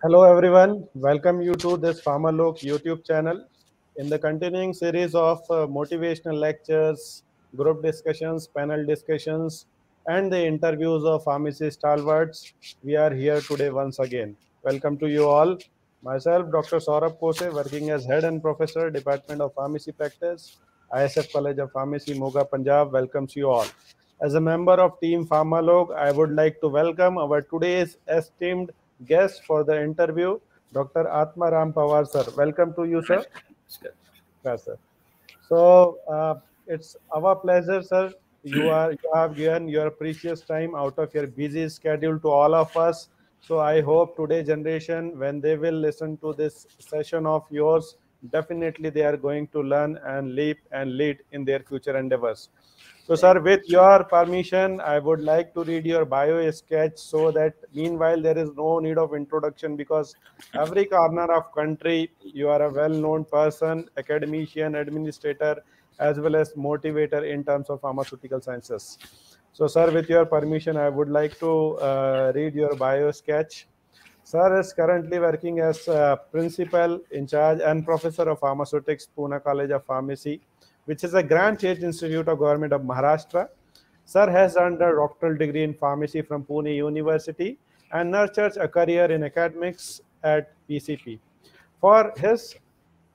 Hello everyone, welcome you to this Pharmalok YouTube channel. In the continuing series of motivational lectures, group discussions, panel discussions, and the interviews of pharmacy stalwarts, we are here today once again. Welcome to you all. Myself, Dr. Saurabh Kose, working as Head and Professor, Department of Pharmacy Practice, ISF College of Pharmacy, Moga, Punjab, welcomes you all. As a member of Team Pharmalog, I would like to welcome our today's esteemed guest for the interview, Dr. Atma Ram Pawar, sir. Welcome to you, sir. Yes, sir. It's our pleasure, sir. You have given your precious time out of your busy schedule to all of us. So I hope today generation, when they will listen to this session of yours, definitely they are going to learn and live and lead in their future endeavors. So, sir, with your permission, I would like to read your bio sketch so that meanwhile there is no need of introduction because every corner of country you are a well-known person, academician, administrator, as well as motivator in terms of pharmaceutical sciences. So, sir, with your permission, I would like to read your bio sketch. Sir is currently working as principal in charge and professor of pharmaceutics, Pune College of Pharmacy, which is a grant-age institute of government of Maharashtra. Sir has earned a doctoral degree in pharmacy from Pune University and nurtures a career in academics at PCP. For his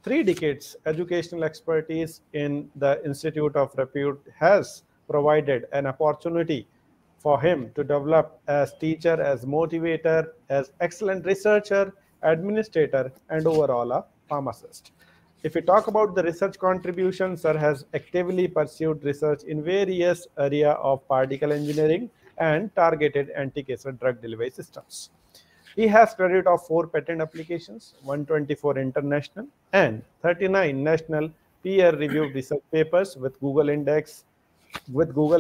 3 decades, educational expertise in the Institute of Repute has provided an opportunity for him to develop as teacher, as motivator, as excellent researcher, administrator, and overall a pharmacist. If we talk about the research contribution, sir has actively pursued research in various areas of particle engineering and targeted anti-cancer drug delivery systems. He has credit of 4 patent applications, 124 international and 39 national peer-reviewed research papers with Google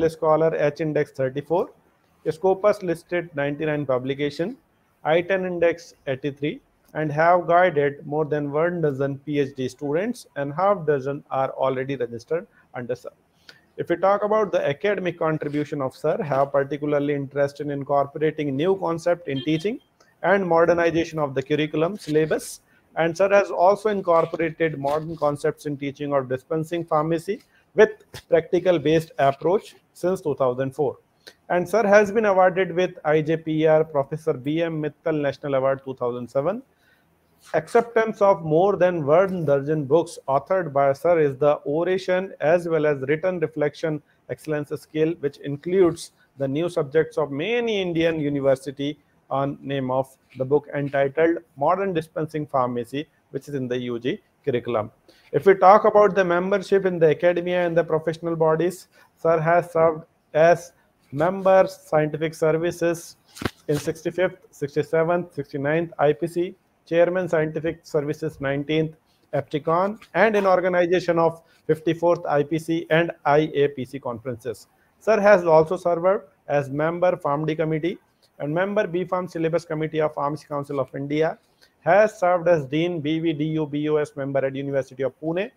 Scholar H Index 34, Scopus listed 99 publication, I10 Index 83, and have guided more than 1 dozen PhD students and half dozen are already registered under Sir. If we talk about the academic contribution of Sir, have particularly interest in incorporating new concept in teaching and modernization of the curriculum syllabus. And Sir has also incorporated modern concepts in teaching or dispensing pharmacy with practical based approach since 2004. And Sir has been awarded with IJPR Professor B.M. Mittal National Award 2007. Acceptance of more than 1 dozen books authored by Sir is the oration as well as written reflection excellence skill, which includes the new subjects of many Indian university on name of the book entitled Modern Dispensing Pharmacy, which is in the UG curriculum. If we talk about the membership in the academia and the professional bodies, Sir has served as member scientific services in 65th, 67th, 69th IPC, Chairman Scientific Services 19th Epticon, and in organization of 54th IPC and IAPC conferences. Sir has also served as member PharmD committee and member BPharm Syllabus Committee of Pharmacy Council of India, has served as Dean BVDU BOS member at University of Pune,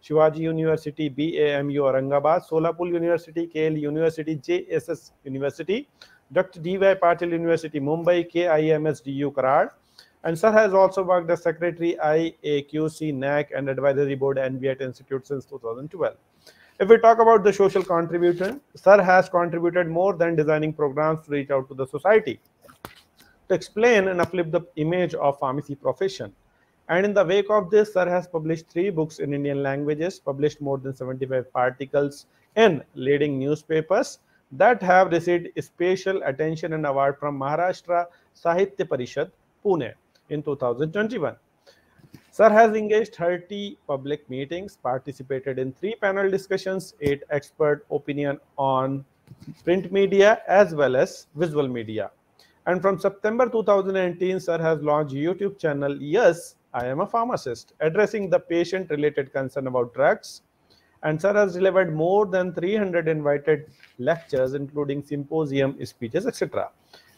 Shivaji University, BAMU Aurangabad, Solapur University, KL University, JSS University, Dr. D.Y. Patil University, Mumbai, KIMSDU Karad. And Sir has also worked as Secretary IAQC, NAC, and Advisory Board NVIT Institute since 2012. If we talk about the social contribution, Sir has contributed more than designing programs to reach out to the society to explain and uplift the image of pharmacy profession. And in the wake of this, Sir has published 3 books in Indian languages, published more than 75 articles in leading newspapers that have received special attention and award from Maharashtra Sahitya Parishad, Pune in 2021. Sir has engaged 30 public meetings, participated in 3 panel discussions, 8 expert opinion on print media as well as visual media. And from September 2019, Sir has launched YouTube channel Yes, I Am a Pharmacist, addressing the patient-related concern about drugs. And Sir has delivered more than 300 invited lectures, including symposium, speeches, etc.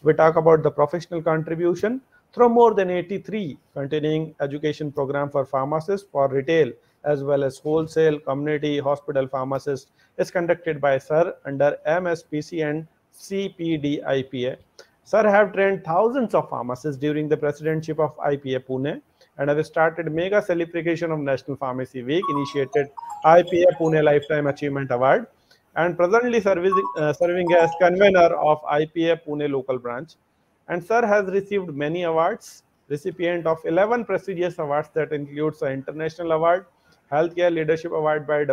We talk about the professional contribution through more than 83 continuing education program for pharmacists for retail as well as wholesale, community, hospital pharmacists is conducted by Sir under MSPC and CPDIPA. Sir have trained thousands of pharmacists during the presidency of IPA Pune and have started mega celebration of National Pharmacy Week, initiated IPA Pune Lifetime Achievement Award, and presently serving as convener of IPA Pune local branch. And sir has received many awards, recipient of 11 prestigious awards that includes an international award, Healthcare Leadership Award by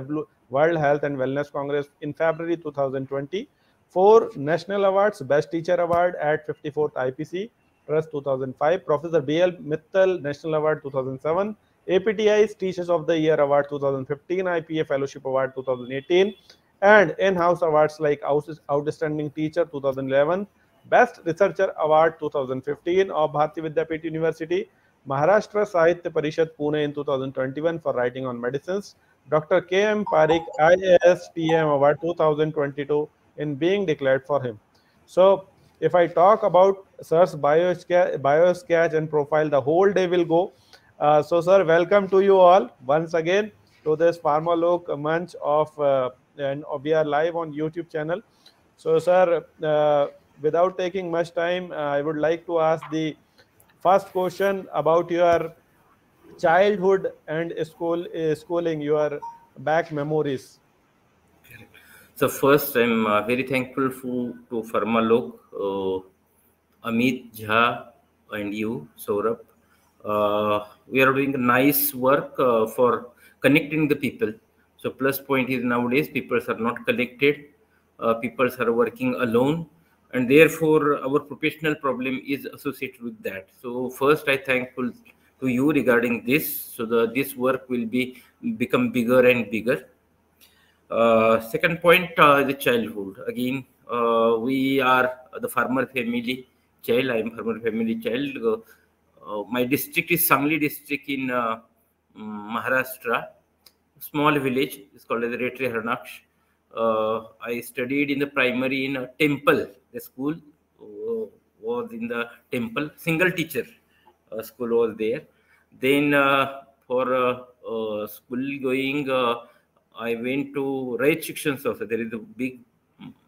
World Health and Wellness Congress in February 2020, 4 national awards, Best Teacher Award at 54th IPC Trust 2005, Professor B.L. Mittal National Award 2007, APTI's Teachers of the Year Award 2015, IPA Fellowship Award 2018, and in-house awards like Outstanding Teacher 2011, Best Researcher Award 2015 of Bharati Vidyapeeth University, Maharashtra Sahitya Parishad Pune in 2021 for writing on medicines, Dr. K.M. Parikh IASTM Award 2022 in being declared for him. So, if I talk about sir's biosketch and profile, the whole day will go. So, sir, welcome to you all once again to this Pharmalok Munch of, and we are live on YouTube channel. So, sir, without taking much time, I would like to ask the first question about your childhood and schooling, your back memories. So first, I'm very thankful to Pharmalok, Amit Jha, and you, Saurabh. We are doing nice work for connecting the people. So plus point is nowadays people are not connected. People are working alone, and therefore our professional problem is associated with that. So first, I thankful to you regarding this. So this work will become bigger and bigger. Second point, the childhood. Again, we are the farmer family child. I am farmer family child. My district is Sangli district in Maharashtra. Small village. It's called as Retri Haranaksh. I studied in the primary in a temple. The school was in the temple. Single teacher school was there. Then for school going, I went to Rayat Shikshan Samstha. There is a big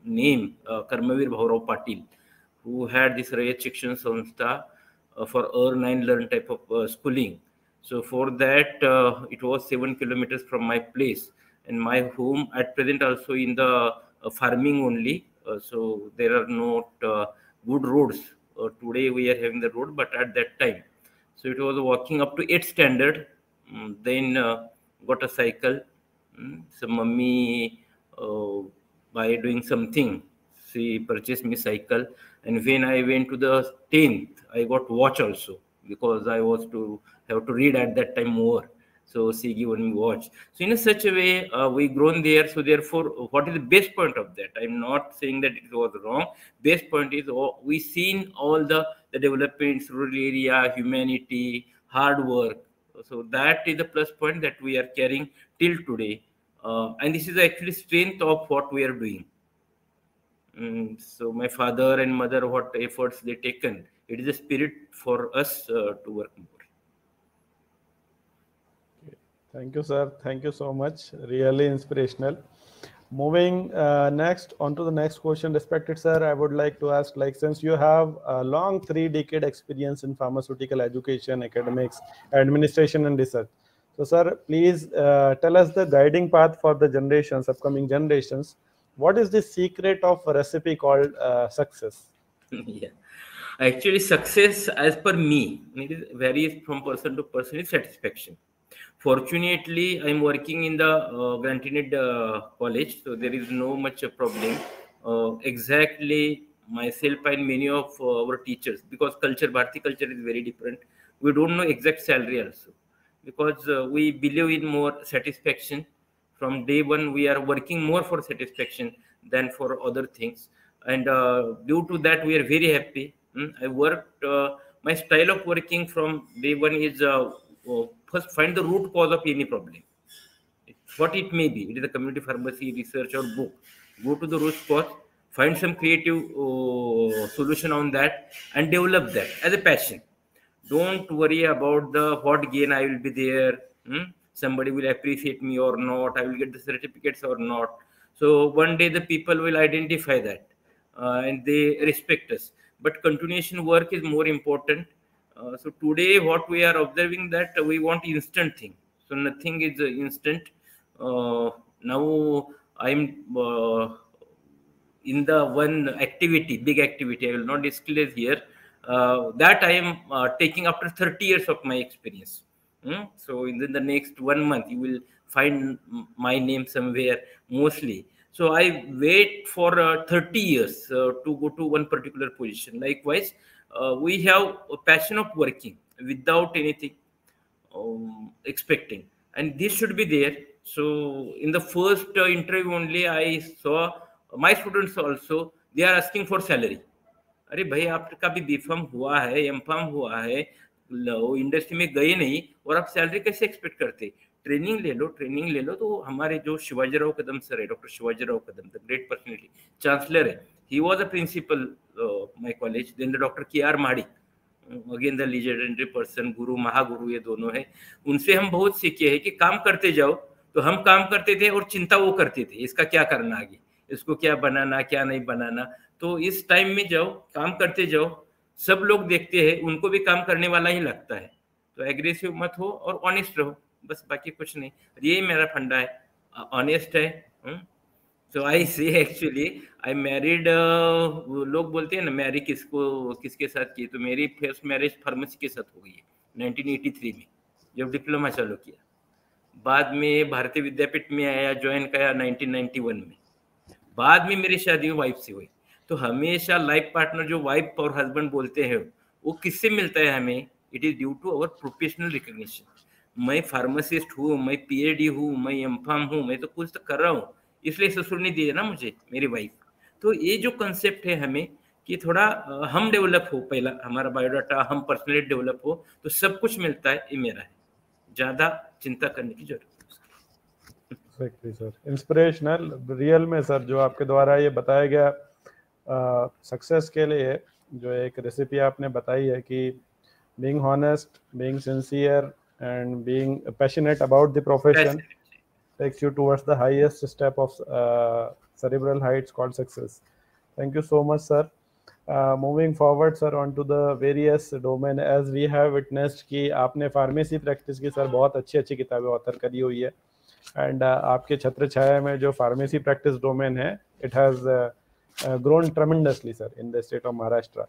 name, Karmavir Bhaurao Patil, who had this Rayat Shikshan Samstha for earn and learn type of schooling. So for that, it was 7 kilometers from my place and my home at present also in the farming only. So there are not good roads. Today we are having the road, but at that time. So it was walking up to 8th standard. Then got a cycle. So mummy, by doing something, she purchased me cycle. And when I went to the 10th, I got watch also because I was to have to read at that time more. So she given me watch. So in a such a way, we grown there. So therefore, what is the best point of that? I'm not saying that it was wrong. Best point is we seen all the developments, rural area, humanity, hard work. So that is the plus point that we are carrying till today. And this is actually strength of what we are doing. So my father and mother, what efforts they taken, it is a spirit for us to work more. Thank you, sir. Thank you so much. Really inspirational. Moving next on to the next question, respected sir, I would like to ask, like, since you have a long 3-decade experience in pharmaceutical education, academics, administration, and research. So, sir, please tell us the guiding path for the generations, upcoming generations. What is the secret of a recipe called success? Yeah. Actually, success, as per me, it varies from person to person, is satisfaction. Fortunately, I'm working in the Grantinid college, so there is no much a problem. Exactly, myself and many of our teachers, because Bharati culture is very different. We don't know exact salary also, because we believe in more satisfaction. From day one, we are working more for satisfaction than for other things, and due to that, we are very happy. I worked. My style of working from day one is first find the root cause of any problem. What it may be, it is a community pharmacy, research, or book. Go to the root cause, find some creative solution on that, and develop that as a passion. Don't worry about the what gain I will be there. Somebody will appreciate me or not. I will get the certificates or not. So one day the people will identify that and they respect us. but continuation work is more important. So today what we are observing that we want instant thing. So nothing is instant. Now I'm in the one activity, big activity, I will not disclose here, that I am taking after 30 years of my experience. So in the next 1 month, you will find my name somewhere mostly. So I wait for 30 years to go to one particular position. Likewise, we have a passion of working without anything expecting, and this should be there. So in the first interview only, I saw my students also, they are asking for salary. अरे भाई, आपका भी बीफार्म हुआ है, M form हुआ है, industry में गए नहीं और आप सैलरी कैसे एक्सपेक्ट करते? ट्रेनिंग ले लो, ट्रेनिंग ले लो. तो हमारे जो शिवाजीराव कदम सर है, doctor Shivajirao Kadam, the great personality, chancellor है, he was a principal my college. Then the doctor K R Madi, again the legendary person, guru महागुरु ये दोनों है. उनसे हम बहुत सीखे हैं कि काम करते जाओ. तो हम काम करते थे और चिंता वो करते थे, इसका क्या करना आगे, इसको क्या बनाना, क्या नहीं बनाना. तो इस टाइम में जाओ, काम करते जाओ, सब लोग देखते हैं, उनको भी काम करने वाला ही लगता है. तो एग्रेसिव मत हो और ऑनेस्ट रहो, बस, बाकी कुछ नहीं. यही मेरा फंडा है, ऑनेस्ट है. सो आई से एक्चुअली आई मैरिड, लोग बोलते हैं ना मैरी किसको किसके साथ की, तो मेरी फर्स्ट मैरिज फार्मेसी के साथ हो गई है 1983 में, जब डिप्लोमा चालू किया. बाद में भारतीय विद्यापीठ में आया, ज्वाइन किया 1991 में. बाद में मेरी शादी वाइफ से हुई. तो हमेशा लाइफ पार्टनर जो वाइफ और हस्बैंड बोलते हैं, वो किससे मिलता है हमें? It is due to our professional recognition. मैं फार्मासिस्ट हूँ, मैं पीएचडी हूँ, मैं एमफार्म हूँ, मैं तो कुछ तो कर रहा हूँ, इसलिए ससुर ने दिए ना मुझे, मेरी वाइफ. तो ये जो कंसेप्ट है हमें कि थोड़ा हम डेवलप हो, पहला हमारा बायोडाटा, हम पर्सनली डेवलप हो, तो सब कुछ मिलता है. ये मेरा है, ज्यादा चिंता करने की जरूरत है. Exactly, sir. इंस्पिरेशनल रियल में सर, जो आपके द्वारा ये बताया गया सक्सेस के लिए जो एक रेसिपी आपने बताई है कि being honest, being sincere and being passionate about the profession takes you towards the highest step of cerebral heights called success. Thank you so much, sir. Moving forward, sir, on to the various domain, as we have witnessed कि आपने pharmacy practice की sir बहुत अच्छी अच्छी किताबें author करी हुई है. एंड आपके छत्र छाया में जो फार्मेसी प्रैक्टिस डोमेन है, it has grown tremendously, sir, in the state of Maharashtra.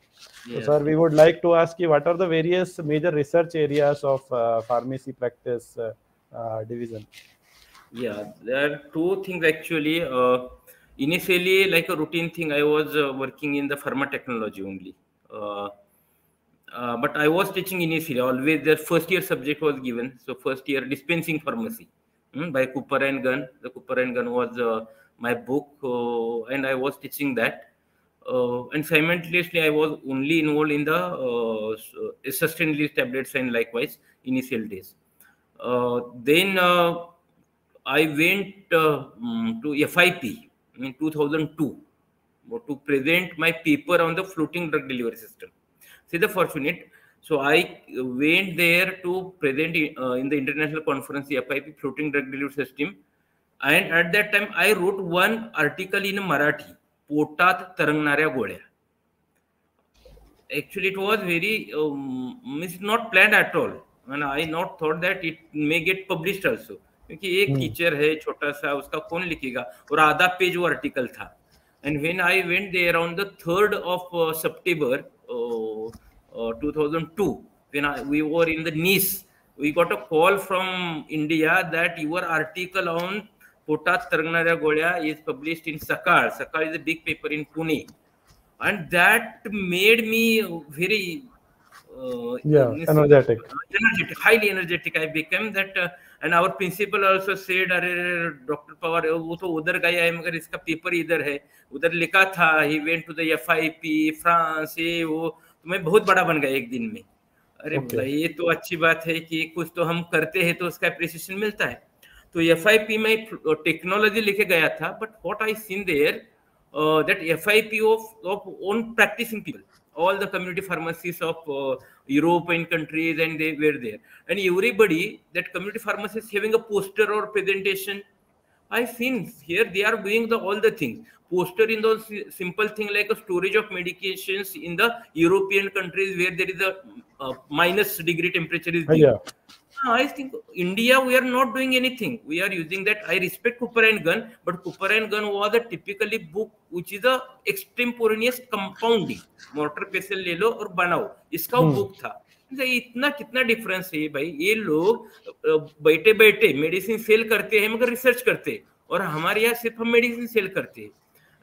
Yes. So, sir, we would like to ask you, what are the various major research areas of pharmacy practice division? Yeah, there are two things actually. Initially, like a routine thing, I was working in the pharma technology only. But I was teaching initially. Always the first year subject was given. So first year dispensing pharmacy by Cooper and Gunn. The Cooper and Gunn was my book, and I was teaching that. And simultaneously, I was only involved in the sustained release tablets and likewise initial days. Then I went to FIP in 2002 to present my paper on the floating drug delivery system. See the fortunate. So I went there to present in the international conference, the FIP floating drug delivery system. And at that time, I wrote one article in Marathi, पोटात तरंगणाऱ्या गोळ्या. Actually, it was very not planned at all, and I not thought that it may get published also. क्योंकि एक teacher है छोटा सा, उसका कौन लिखेगा, और आधा पेज वो आर्टिकल था. And when I went there on the 3rd of September 2002, when we were in the Nice, we got a call from India that your article on पोटात तरंगणाऱ्या गोळ्या is published in Sakal. Sakal is a big paper in Pune, and that made me very energetic, highly energetic. I became that, and our principal also said, "अरे doctor Pawar वो तो उधर गया है, मगर इसका पेपर इधर है, उधर लिखा था, he went to the FIP France, ये वो, तो मैं बहुत बड़ा बन गया एक दिन में." अरे भाई, ये तो अच्छी बात है कि कुछ तो हम करते हैं तो उसका एप्रिसिएशन मिलता है. तो FIP में टेक्नोलॉजी लिखे गया था, but what I seen there that FIP of own practicing people, all the community pharmacies of European countries, and they were there, and everybody, that community pharmacists having a poster or presentation, I seen here they are doing all the things. Poster in those simple thing like a storage of medications in the European countries where there is a minus degree temperature is there. Yeah. I think India, we are not doing anything. We are using that. I respect Cooper and Gunn, but Cooper and Gunn was a typically book which is a extemporaneous compounding. Motor पेसल ले लो और बनाओ, इसका वो book था. इतना कितना difference है भाई. ये लोग बैठे बैठे मेडिसिन सेल करते हैं मगर रिसर्च करते हैं, और हमारे यहाँ सिर्फ हम मेडिसिन सेल करते हैं.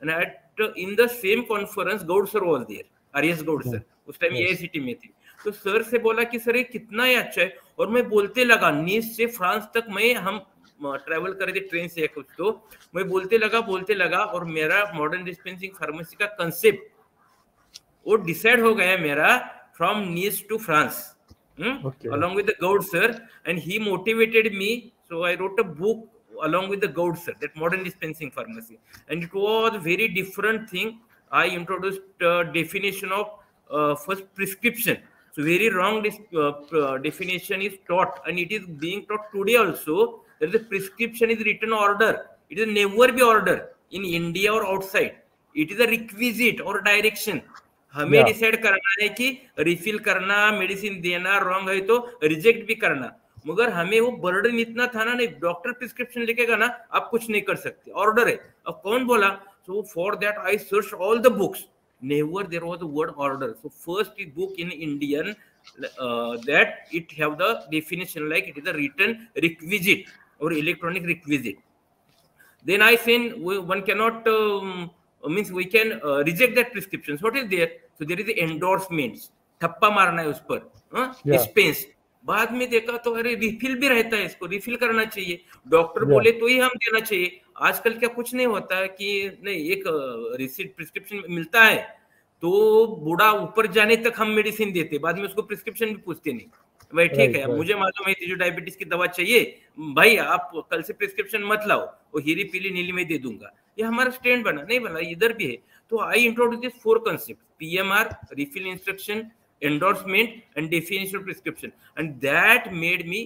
And at in the same conference, Goud sir was there, R.S. Goud sir, उस टाइम AICT में थे. तो सर से बोला कि सर ये कितना ही अच्छा है, और मैं बोलते लगा नीस से फ्रांस तक मैं हम ट्रैवल कर रहे थे ट्रेन से कुछ, तो मैं बोलते लगा और मेरा मॉडर्न डिस्पेंसिंग फार्मेसी का कंसेप्ट वो डिसाइड हो गया मेरा from Nice to France along with the Goud sir, and he motivated me, so I wrote a book along with the Goud sir, that modern dispensing pharmacy, and it was a very different thing. I introduced definition of first prescription. So very wrong definition is taught, and it is being taught today also, that the prescription is written order. It is never be order in India or outside. It is a requisite or direction. हमें decide करना है कि refill करना, medicine देना, wrong है तो reject भी करना. मगर हमें वो बर्डन इतना था ना, नहीं डॉक्टर प्रिस्क्रिप्शन लिखेगा ना आप कुछ नहीं कर सकते, ऑर्डर है. अब कौन बोला? So for that I search all the books, never there was a word order. So first book in Indian that it have the definition like it is a written requisite or electronic requisite. Then I think one cannot means we can reject that prescription. So what is there? So there is the endorsements, ठप्पा मारना है उस पर, dispense. बाद में देखा तो अरे रिफिल भी रहता है, इसको रिफिल करना चाहिए, डॉक्टर बोले तो ही हम देना चाहिए. आजकल क्या कुछ नहीं होता है कि नहीं, एक रिसीट प्रिस्क्रिप्शन मिलता है तो बूढ़ा ऊपर जाने तक हम मेडिसिन देते, बाद में उसको प्रिस्क्रिप्शन भी पूछते नहीं. भाई ठीक है, मुझे मालूम है जो डायबिटीज की दवा चाहिए भाई, आप कल से प्रिस्क्रिप्शन मत लाओ, वो हीरी पीली नीली में दे दूंगा. ये हमारा स्टैंड बना नहीं बना, इधर भी है. तो I introduce this 4 concepts: PMR, refill instruction, endorsement, and definition of prescription, and that made me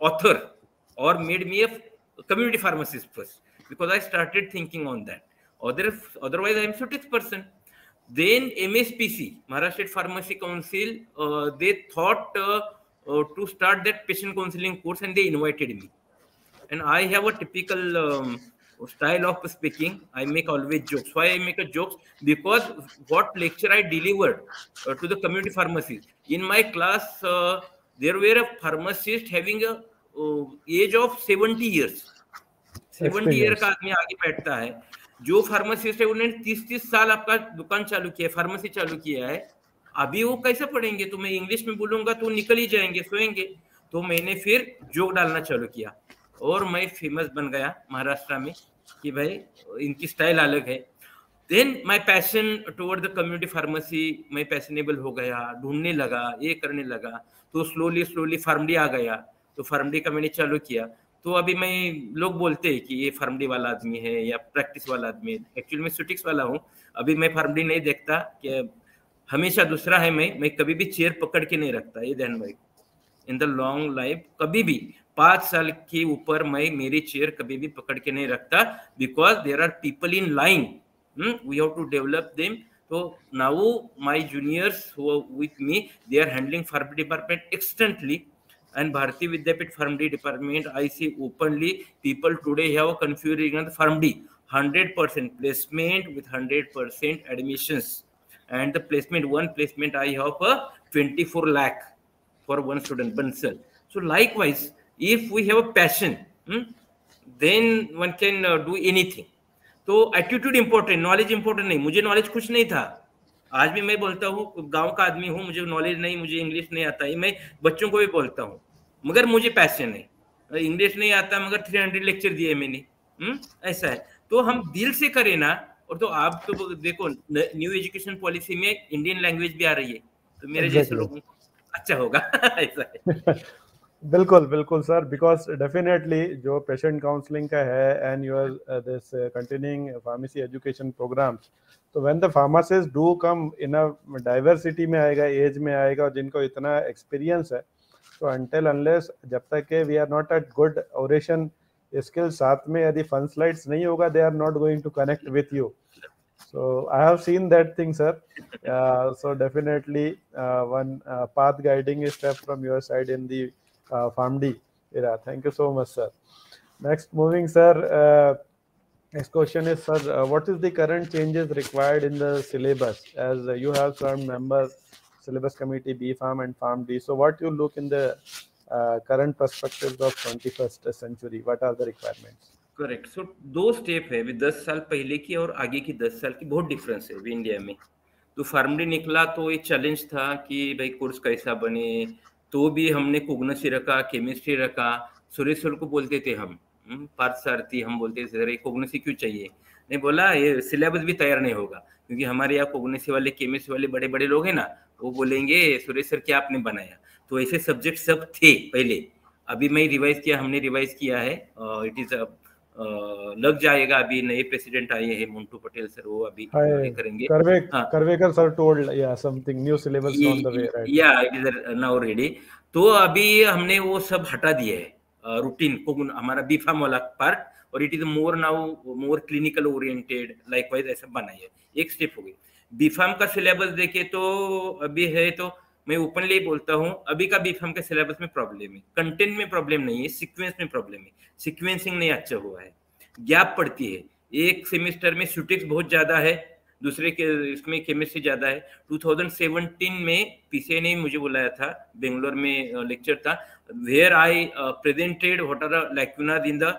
author or made me a community pharmacist first, because I started thinking on that. Otherwise I am Sutix person. Then MSPC, Maharashtra State Pharmacy Council, they thought to start that patient counseling course, and they invited me. And I have a typical style of speaking. I make always jokes. Why I make a jokes? Because what lecture I delivered to the community pharmacies. In my class, there were a pharmacist having a age of 70 years. 70 years का आदमी आगे बैठता है. जो pharmacist है उन्होंने 30 साल आपका दुकान चालू किया है, फार्मेसी चालू किया है. अभी वो कैसे पढ़ेंगे? तो मैं इंग्लिश में बोलूंगा तो निकल ही जाएंगे, सोएंगे. तो मैंने फिर जोक डालना चालू किया और मैं फेमस बन गया महाराष्ट्र में कि भाई इनकी स्टाइल अलग है. Then my passion toward the community pharmacy, मैं पैशनेबल हो गया, ढूंढने लगा, ये करने लगा. तो स्लोली फार्मडी आ गया, तो फार्मडी का मैंने चालू किया. तो अभी मैं, लोग बोलते हैं कि ये फार्मडी वाला आदमी है या प्रैक्टिस वाला आदमी है. एक्चुअली मैं सुटिक्स वाला हूँ. अभी मैं फार्मडी नहीं देखता, कि हमेशा दूसरा है. मैं कभी भी चेयर पकड़ के नहीं रखता, ये ध्यान भाई. इन द लॉन्ग लाइफ कभी भी 5 साल के ऊपर मैं मेरी चेयर कभी भी पकड़ के नहीं रखता, because there are people in line, we have to develop them. तो now my juniors who with me, they are handling PharmD department extensively, and Bharati Vidyapit PharmD department. I see openly people today have a confusion on the PharmD. 100% placement with 100% admissions, and the placement, one placement I have a 24 lakh for one student Bansal. So likewise, if we have a passion, then one can do anything. तो attitude important, knowledge important नहीं. मुझे knowledge कुछ नहीं था. आज भी मैं बोलता हूँ, गांव का आदमी हूँ, मुझे नॉलेज नहीं, मुझे इंग्लिश नहीं आता है. मैं बच्चों को भी बोलता हूँ, मगर मुझे पैशन है. इंग्लिश नहीं आता मगर 300 लेक्चर दिए मैंने. ऐसा है. तो हम दिल से करें ना. और तो आप तो देखो न्यू एजुकेशन पॉलिसी में इंडियन लैंग्वेज भी आ रही है, तो मेरे जैसे लोगों को अच्छा होगा. ऐसा है. बिल्कुल सर, बिकॉज डेफिनेटली जो पेशेंट काउंसलिंग का है and your this continuing pharmacy education programmes, तो when the pharmacist do come in a diversity में आएगा, एज में आएगा, और जिनको इतना एक्सपीरियंस है, तो अनटिल अनलेस जब तक के we are not at good oration skill साथ में यदि फन स्लाइड्स नहीं होगा, they are not going to connect with you. So I have seen that thing, sir. So definitely one path guiding step from your side in the FARMD era. Thank you so much, sir. Next, moving, sir. Next question is, sir, what is the current changes required in the syllabus? As you have some members, syllabus committee, BFARM and FARMD. So what you look in the current perspectives of 21st century? What are the requirements? Correct. So 2 step है. 10 साल पहले की और आगे की 10 साल की बहुत डिफरेंस है इंडिया में. तो फार्मडी निकला तो एक चैलेंज था कि भाई कोर्स कैसा बने. तो भी हमने कोग्नसी रखा, केमिस्ट्री रखा. सुरेश सर को बोलते थे हम, पार्थ सारथी, हम बोलते थे सर कोग्नसी क्यों चाहिए. नहीं बोला ये सिलेबस भी तैयार नहीं होगा, क्योंकि हमारे यहाँ कोग्नसी वाले, केमिस्ट्री वाले बड़े बड़े लोग हैं ना, वो बोलेंगे सुरेश सर क्या आपने बनाया. तो ऐसे सब्जेक्ट सब थे पहले. अभी मैं रिवाइज किया, हमने रिवाइज किया है. इट इज लग जाएगा. अभी नए प्रेसिडेंट आए हैं मोन्टू पटेल सर, वो अभी करेंगे. करवेकर sir told something new syllabus on the way, right? Yeah, it is now ready. तो अभी हमने वो सब हटा दिया है रूटीन को, हमारा बीफार्म वाला पार्ट, और it is more now more clinical oriented. Likewise ऐसा बनाई है. एक स्टेप हो गई. बीफार्म का सिलेबस देखे तो अभी है, तो मैं ओपनली बोलता हूँ, अभी का बीफार्म के सिलेबस में प्रॉब्लम है. कंटेंट में प्रॉब्लम नहीं है, सीक्वेंस में प्रॉब्लम है. सीक्वेंसिंग नहीं अच्छा हुआ है, गैप पड़ती है. एक सेमेस्टर में सुटिक्स बहुत ज्यादा है, दूसरे के इसमें केमिस्ट्री ज्यादा है. 2017 में पीसीए ने मुझे बुलाया था, बेंगलोर में लेक्चर था, where I presented what are the lacunas in the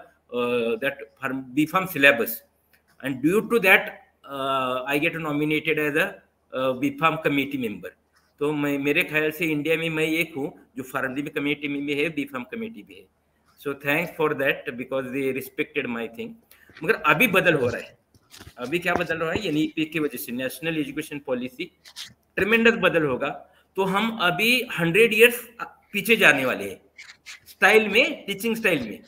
that B Pharm syllabus, and due to that I get nominated as a B Pharm committee member. तो मेरे ख्याल से इंडिया में मैं एक हूँ जो फार्मडी में कमेटी में भी है, बीफार्म कमेटी भी है. So thanks for that because they respected my thing. मगर अभी बदल हो रहा है. अभी क्या बदल रहा है, ये नीति की वजह से नेशनल एजुकेशन पॉलिसी ट्रिमेंडस बदल होगा. तो हम अभी 100 इयर्स पीछे जाने वाले हैं स्टाइल में, टीचिंग स्टाइल में.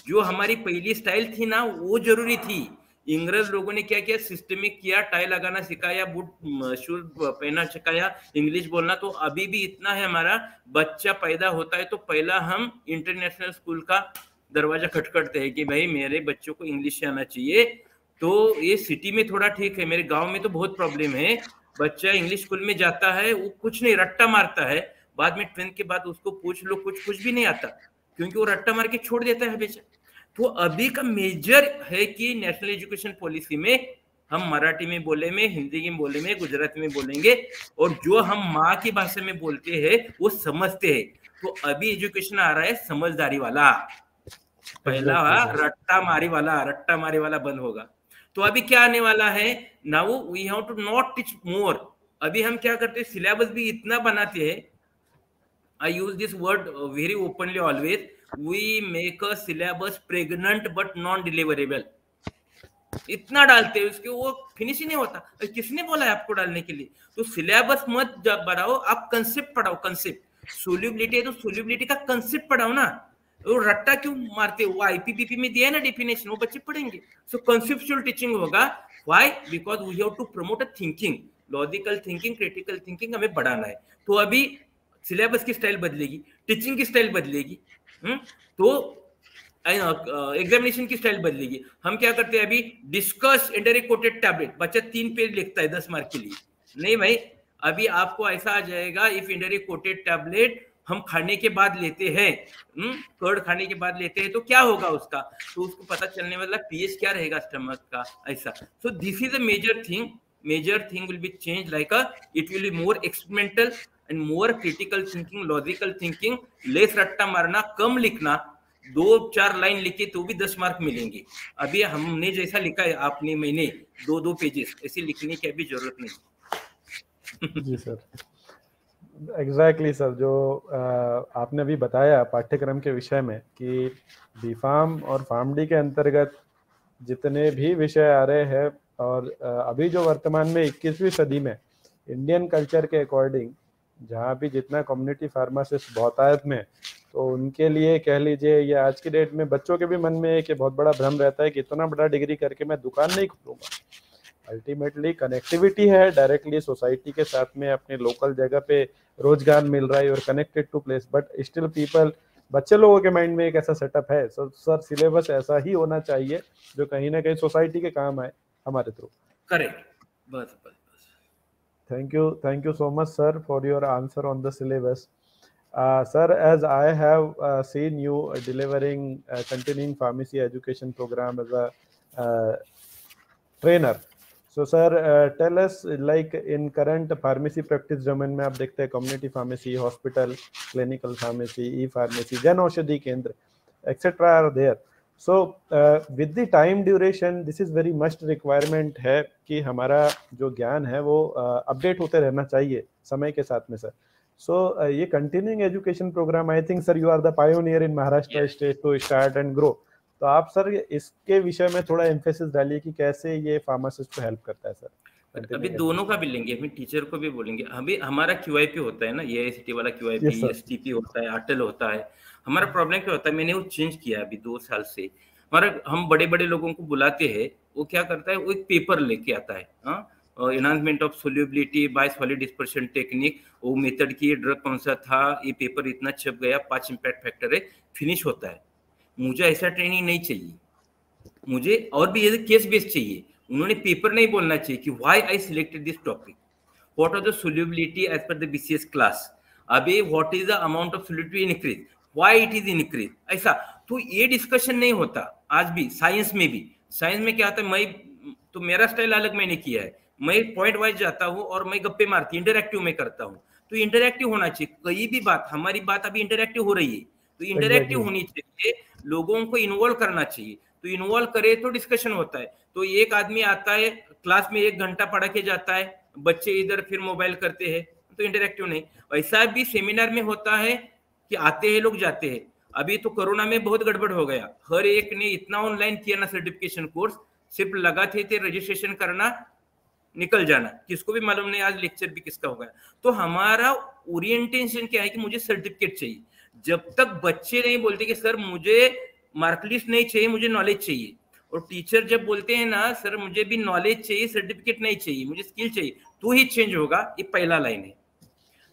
जो हमारी पहली स्टाइल थी ना, वो जरूरी थी. इंग्रज लोगों ने क्या किया, सिस्टमिक किया, टाई लगाना सिखाया, बूट शूज पहना सिखाया, इंग्लिश बोलना. तो अभी भी इतना है, हमारा बच्चा पैदा होता है तो पहला हम इंटरनेशनल स्कूल का दरवाजा खटखटते हैं कि भाई मेरे बच्चों को इंग्लिश आना चाहिए. तो ये सिटी में थोड़ा ठीक है, मेरे गांव में तो बहुत प्रॉब्लम है. बच्चा इंग्लिश स्कूल में जाता है, वो कुछ नहीं, रट्टा मारता है. बाद में 10th के बाद उसको पूछ लो, कुछ भी नहीं आता, क्योंकि वो रट्टा मार के छोड़ देता है हमेशा. तो अभी का मेजर है कि नेशनल एजुकेशन पॉलिसी में हम मराठी में बोले में, हिंदी में बोले में, गुजराती में बोलेंगे, और जो हम माँ की भाषा में बोलते हैं वो समझते हैं. तो अभी एजुकेशन आ रहा है समझदारी वाला. पहला रट्टा मारी वाला बंद होगा. तो अभी क्या आने वाला है, now we have to not teach more. अभी हम क्या करते हैं, सिलेबस भी इतना बनाते हैं. I use this word very openly always, we make a syllabus pregnant but non deliverable. इतना डालते हैं उसके, वो फिनिश ही नहीं होता. किसने बोला है आपको डालने के लिए? तो सिलेबस मत बढ़ाओ, आप कंसेप्ट पढ़ाओ. कंसेप्ट सोल्यूबिलिटी है तो सोल्यूबिलिटी का कंसेप्ट पढ़ाओ ना. वो रट्टा क्यों मारते हो? वो आईपीपीपी में दिया है ना डेफिनेशन, वो बच्चे पढ़ेंगे. सो कंसेप्चुअल टीचिंग होगा. Why? Because we have to promote a thinking, logical thinking, critical thinking हमें बढ़ाना है. तो अभी सिलेबस की स्टाइल बदलेगी, टीचिंग की स्टाइल बदलेगी, तो एग्जामिनेशन की स्टाइल बदलेगी. हम क्या करते हैं अभी, डिस्कस इंडायरेक्ट कोटेड टैबलेट, बच्चा 3 पेज लिखता है 10 मार्क के लिए. नहीं भाई, अभी आपको ऐसा आ जाएगा, इफ इंडायरेक्ट कोटेड टैबलेट हम खाने के बाद लेते हैं, कर्ड खाने के बाद लेते हैं, तो क्या होगा उसका, तो उसको पता चलने वाला पीएच क्या रहेगा स्टमक का, ऐसा. So this is a major thing will be change, like it will be more experimental and more critical thinking, logical thinking, less रट्टा मारना, कम लिखना. 2-4 लाइन लिखे तो भी 10 मार्क मिलेंगे. अभी हमने जैसा लिखा है, आपने मैंने 2-2 पेजेस ऐसे लिखने की अभी जरूरत नहीं. जी सर, एग्जैक्टली सर, जो आपने अभी बताया पाठ्यक्रम के विषय में कि बीफार्म और फार्मडी के अंतर्गत जितने भी विषय आ रहे हैं, और अभी जो वर्तमान में 21वीं सदी में इंडियन कल्चर के अकॉर्डिंग जहाँ भी जितना कम्युनिटी फार्मासिस्ट बहुतायत में, तो उनके लिए कह लीजिए, ये आज की डेट में बच्चों के भी मन में एक बहुत बड़ा भ्रम रहता है कि इतना बड़ा डिग्री करके मैं दुकान नहीं खोलूंगा. अल्टीमेटली कनेक्टिविटी है, डायरेक्टली सोसाइटी के साथ में अपने लोकल जगह पे रोजगार मिल रहा है, और connected to place, but still people बच्चे लोगों के माइंड में एक ऐसा सेटअप है। सो सर सिलेबस ऐसा ही होना चाहिए जो कहीं ना कहीं सोसाइटी के काम आए हमारे थ्रू। करेक्ट, बस बस। Thank you so much, sir, for your answer on the syllabus. Sir, as I have seen you delivering continuing pharmacy education program as a trainer. So, sir, tell us, like in current pharmacy practice domain में आप देखते हैं community pharmacy, hospital, clinical pharmacy, e-pharmacy, Jan Aushadhi केंद्र, etc. are there. So, with the time duration, this is very much requirement है कि हमारा जो ज्ञान है वो अपडेट होते रहना चाहिए समय के साथ में सर। So, ये continuing education program, I think sir you are the pioneer in Maharashtra state to start and grow. तो आप सर इसके विषय में थोड़ा एम्फेसिस डालिए कि कैसे ये फार्मासिस्ट को हेल्प करता है सर। अभी दोनों का भी लेंगे, हम टीचर को भी बोलेंगे। अभी हमारा QIP होता है ना, AICTE वाला QIP, STP होता है, ATL होता है। हमारा प्रॉब्लम क्या होता है, मैंने वो चेंज किया अभी 2 साल से। हमारा हम बड़े बड़े लोगों को बुलाते हैं, वो क्या करता है, वो एक पेपर लेके आता है, enhancement of solubility bye solid dispersion technique, वो मेथड की, ड्रग कौन सा था, ये पेपर इतना छप गया, 5 इम्पैक्ट फैक्टर है, फिनिश होता है। मुझे ऐसा ट्रेनिंग नहीं चाहिए, मुझे और भी ये केस बेस्ड चाहिए। उन्होंने पेपर नहीं बोलना चाहिए कि why I selected this topic, what are the solubility as per the BCS class, अभी what is the amount of solubility increase, why it is increase, ऐसा। तो ये डिस्कशन नहीं होता आज भी। साइंस में भी, साइंस में क्या होता है, मैं तो मेरा स्टाइल अलग मैंने किया है, मैं पॉइंट वाइज जाता हूँ और मैं गप्पे मारती, इंटरैक्टिव में करता हूँ। तो इंटरैक्टिव होना चाहिए, कहीं भी बात, हमारी बात अभी इंटरैक्टिव हो रही है, तो इंटरैक्टिव होनी चाहिए, लोगों को इन्वॉल्व करना चाहिए। तो इन्वॉल्व करे तो डिस्कशन होता है। तो एक आदमी आता है क्लास में 1 घंटा पढ़ा के जाता है, बच्चे इधर फिर मोबाइल करते हैं, तो इंटरैक्टिव नहीं। ऐसा भी सेमिनार में होता है कि आते हैं लोग, जाते हैं। अभी तो कोरोना में बहुत गड़बड़ हो गया, हर एक ने इतना ऑनलाइन किया ना सर्टिफिकेशन कोर्स, सिर्फ लगाते थे रजिस्ट्रेशन करना, निकल जाना, किसको भी मालूम नहीं आज लेक्चर भी किसका होगा। तो हमारा ओरिएंटेशन क्या है कि मुझे सर्टिफिकेट चाहिए। जब तक बच्चे नहीं बोलते कि सर मुझे मार्कलिस्ट नहीं चाहिए, मुझे नॉलेज चाहिए, और टीचर जब बोलते हैं ना सर मुझे भी नॉलेज चाहिए, सर्टिफिकेट नहीं चाहिए, मुझे स्किल चाहिए, तो ही चेंज होगा। ये पहला लाइन है।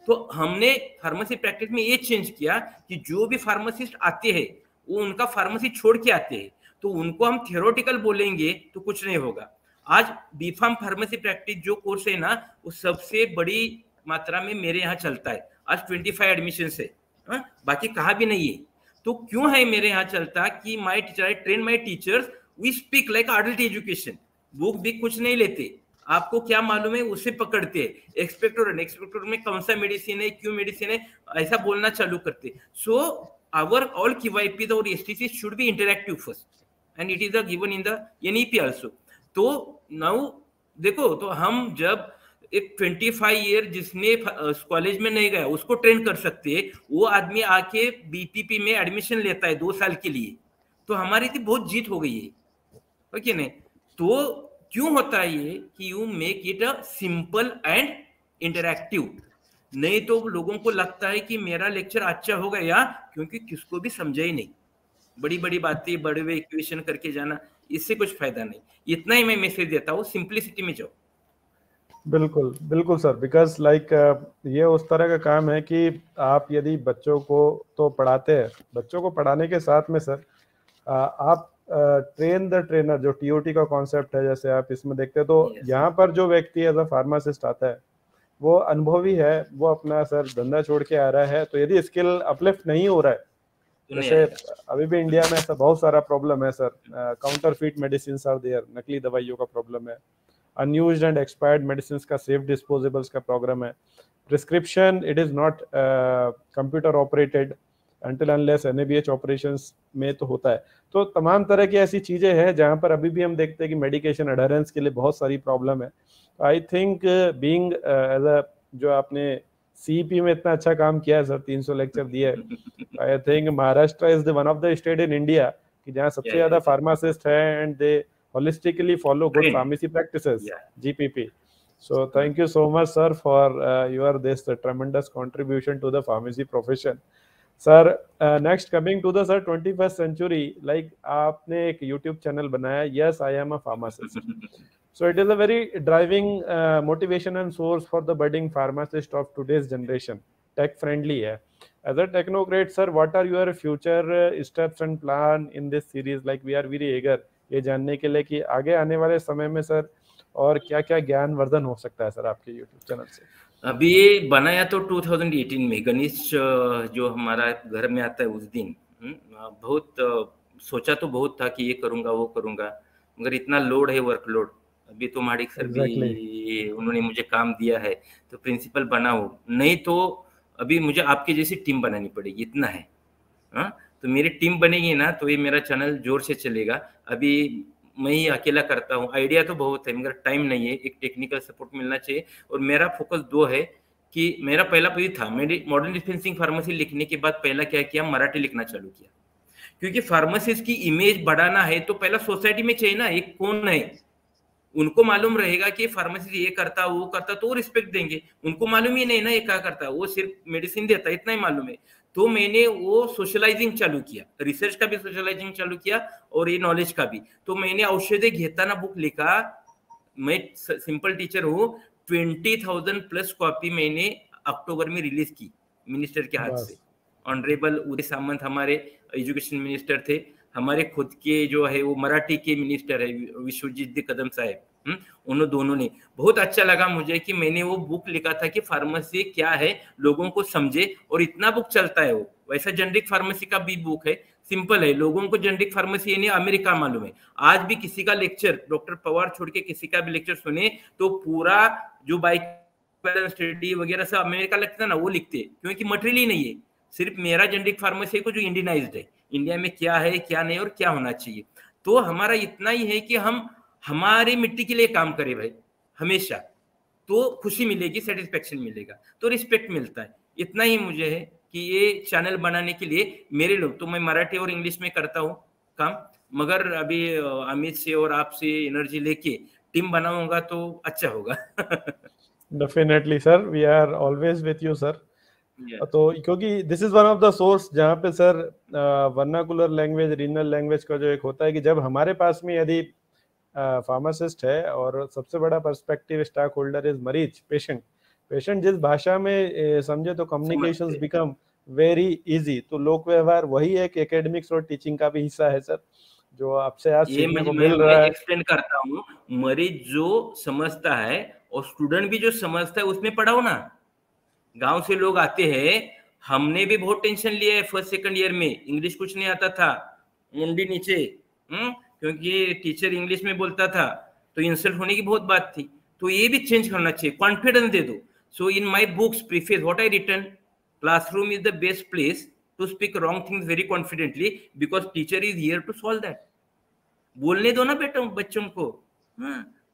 तो हमने फार्मेसी प्रैक्टिस में ये चेंज किया कि जो भी फार्मासिस्ट आते हैं वो उनका फार्मेसी छोड़ के आते हैं, तो उनको हम थियोरेटिकल बोलेंगे तो कुछ नहीं होगा। आज बीफार्म फार्मेसी प्रैक्टिस जो कोर्स है ना, वो सबसे बड़ी मात्रा में मेरे यहाँ चलता है। आज 25 एडमिशन है, बाकी कहा भी नहीं है। तो क्यों है मेरे यहाँ चलता कि my teacher, I train my teachers, we speak like adult education, book भी कुछ नहीं लेते, आपको क्या मालूम है उसे पकड़ते हैं। एक्सपेक्टर में कौन सा मेडिसिन है, क्यों मेडिसिन है, ऐसा बोलना चालू करते। सो आवर ऑल QIP और STC should be interactive first and it is given in the NEP also. तो नाउ देखो, तो हम जब एक 25 ईयर जिसने कॉलेज में नहीं गया उसको ट्रेन कर सकते हैं, वो आदमी आके BPP में एडमिशन लेता है 2 साल के लिए, तो हमारी थी बहुत जीत हो गई है, ओके नहीं? तो क्यों होता है ये कि you make it a simple and interactive, नहीं तो लोगों को लगता है कि मेरा लेक्चर अच्छा हो गया क्योंकि किसको भी समझा ही नहीं, बड़ी बड़ी बातें, बड़े बड़े इक्वेशन करके जाना, इससे कुछ फायदा नहीं। इतना ही मैं मैसेज देता हूँ, सिंप्लिसिटी में जाओ। बिल्कुल बिल्कुल सर, बिकॉज लाइक ये उस तरह का काम है कि आप यदि बच्चों को तो पढ़ाते हैं, बच्चों को पढ़ाने के साथ में सर आप ट्रेन द ट्रेनर, जो TOT का कॉन्सेप्ट है, जैसे आप इसमें देखते हैं, तो यहाँ पर जो व्यक्ति एज अ फार्मासिस्ट आता है वो अनुभवी है, वो अपना सर धंधा छोड़ के आ रहा है, तो यदि स्किल अपलिफ्ट नहीं हो रहा है, जैसे अभी भी इंडिया में ऐसा बहुत सारा प्रॉब्लम है sir, counterfeit medicine are there, नकली दवाइयों का प्रॉब्लम है, अनयूज्ड एंड एक्सपायर्ड मेडिसिन का सेफ डिस्पोजेबल्स का प्रॉब्लम है, prescription it is not computer operated until unless NABH operations में तो होता है। तो तमाम तरह की ऐसी चीजें हैं जहां पर अभी भी हम देखते हैं कि मेडिकेशन एडहेरेंस के लिए बहुत सारी प्रॉब्लम है। I think being as a, जो आपने CEP में इतना अच्छा काम किया है सर, 300 लेक्चर दिए, I think Maharashtra is the one of the state in India कि जहाँ सबसे ज्यादा फार्मासिस्ट है and they holistically follow good pharmacy practices, GPP. So thank you so much sir for your this tremendous contribution to the pharmacy profession. Sir next coming to the sir 21st century, लाइक आपने एक YouTube channel बनाया, yes I am a pharmacist, so it is a very driving motivation and source for the budding pharmacist of today's generation, tech friendly है, As a technocrat, sir, what are your future steps and plan in this series? Like we are very eager ये जानने के लिए कि आगे आने वाले समय में सर और क्या क्या ज्ञान वर्धन हो सकता है सर आपके यूट्यूब चैनल से। अभी ये बनाया तो 2018 में गणेश जो हमारा घर में आता है उस दिन बहुत सोचा तो बहुत था कि ये करूंगा वो करूंगा, मगर इतना लोड है, वर्कलोड। अभी तो माडिक सर भी उन्होंने मुझे काम दिया है तो प्रिंसिपल बना हूँ, नहीं तो अभी मुझे आपके जैसी टीम बनानी पड़ेगी, इतना है। तो मेरी टीम बनेगी ना तो ये मेरा चैनल जोर से चलेगा। अभी मैं ही अकेला करता हूँ, आइडिया तो बहुत है मगर टाइम नहीं है, एक टेक्निकल सपोर्ट मिलना चाहिए। और मेरा फोकस 2 है कि मेरा पहला पेज था, मेरी मॉडर्न डिस्पेंसिंग फार्मेसी लिखने के बाद पहला क्या किया, मराठी लिखना चालू किया, क्योंकि फार्मासिस्ट की इमेज बढ़ाना है तो पहला सोसाइटी में चाहिए ना एक कौन है, उनको मालूम रहेगा कि फार्मेसी ये करता वो करता तो रिस्पेक्ट देंगे। उनको मालूम ही नहीं ना ये क्या करता, वो सिर्फ मेडिसिन देता, इतना ही मालूम है। तो मैंने वो सोशलाइजिंग चालू किया, रिसर्च का भी सोशलाइजिंग चालू किया और ये नॉलेज का भी। तो मैंने औषधे घेताना बुक लिखा, मैं सिंपल टीचर हूँ, 20,000 प्लस कॉपी मैंने अक्टूबर में रिलीज की मिनिस्टर के हाथ से। ऑनरेबल उदय सामंत हमारे एजुकेशन मिनिस्टर थे, हमारे खुद के जो है वो मराठी के मिनिस्टर है विश्वजीत कदम साहब, उन दोनों ने। बहुत अच्छा लगा मुझे कि मैंने वो बुक लिखा था कि फार्मेसी क्या है लोगों को समझे, और इतना बुक चलता है वो। वैसा जेनरिक फार्मेसी का भी बुक है, सिंपल है, लोगों को जेनरिक फार्मेसी यानी अमेरिका मालूम है। आज भी किसी का लेक्चर डॉक्टर पवार छोड़ के किसी का भी लेक्चर सुने तो पूरा जो बाइक बैलेंस स्टडी वगैरह सब अमेरिका लगता है ना, वो लिखते हैं, क्योंकि मटेरियल ही नहीं है। सिर्फ मेरा जेनरिक फार्मेसी को जो इंडियनाइज्ड है, इंडिया में क्या है क्या नहीं और क्या होना चाहिए। तो हमारा इतना ही है कि हम हमारे मिट्टी के लिए काम करें भाई हमेशा, तो खुशी मिलेगी, सेटिस्फेक्शन मिलेगा, तो रिस्पेक्ट मिलता है। इतना ही मुझे है कि ये चैनल बनाने के लिए मेरे लोग तो मैं मराठी और इंग्लिश में करता हूँ काम, मगर अभी अमित से और आपसे एनर्जी लेके टीम बनाऊंगा तो अच्छा होगा। Definitely sir, we are always with you sir. तो क्योंकि this is one of the source जहाँ पे sir vernacular language, regional language का जो एक होता है कि जब हमारे पास में यदि फार्मासिस्ट है और सबसे बड़ा पर्सपेक्टिव स्टॉक होल्डर इज मरीज, पेशेंट जिस भाषा में समझे तो कम्युनिकेशंस बिकम वेरी इजी। तो लोक व्यवहार वही एक एकेडमिक्स और टीचिंग का भी हिस्सा है सर, जो आपसे आज सीखने को मिल रहा है। एक्सप्लेन करता हूँ, मरीज जो समझता है और स्टूडेंट भी जो समझता है उसमें पढ़ाओ ना। गांव से लोग आते हैं, हमने भी बहुत टेंशन लिया है फर्स्ट सेकंड ईयर में, इंग्लिश कुछ नहीं आता था, मुंडी नीचे, क्योंकि टीचर इंग्लिश में बोलता था तो इंसल्ट होने की बहुत बात थी। तो ये भी चेंज करना चाहिए, कॉन्फिडेंस दे दो। So in my books preface what I written, classroom is the best place to speak wrong things very confidently because teacher is here to solve that. बोलने दो ना बेटा बच्चों को,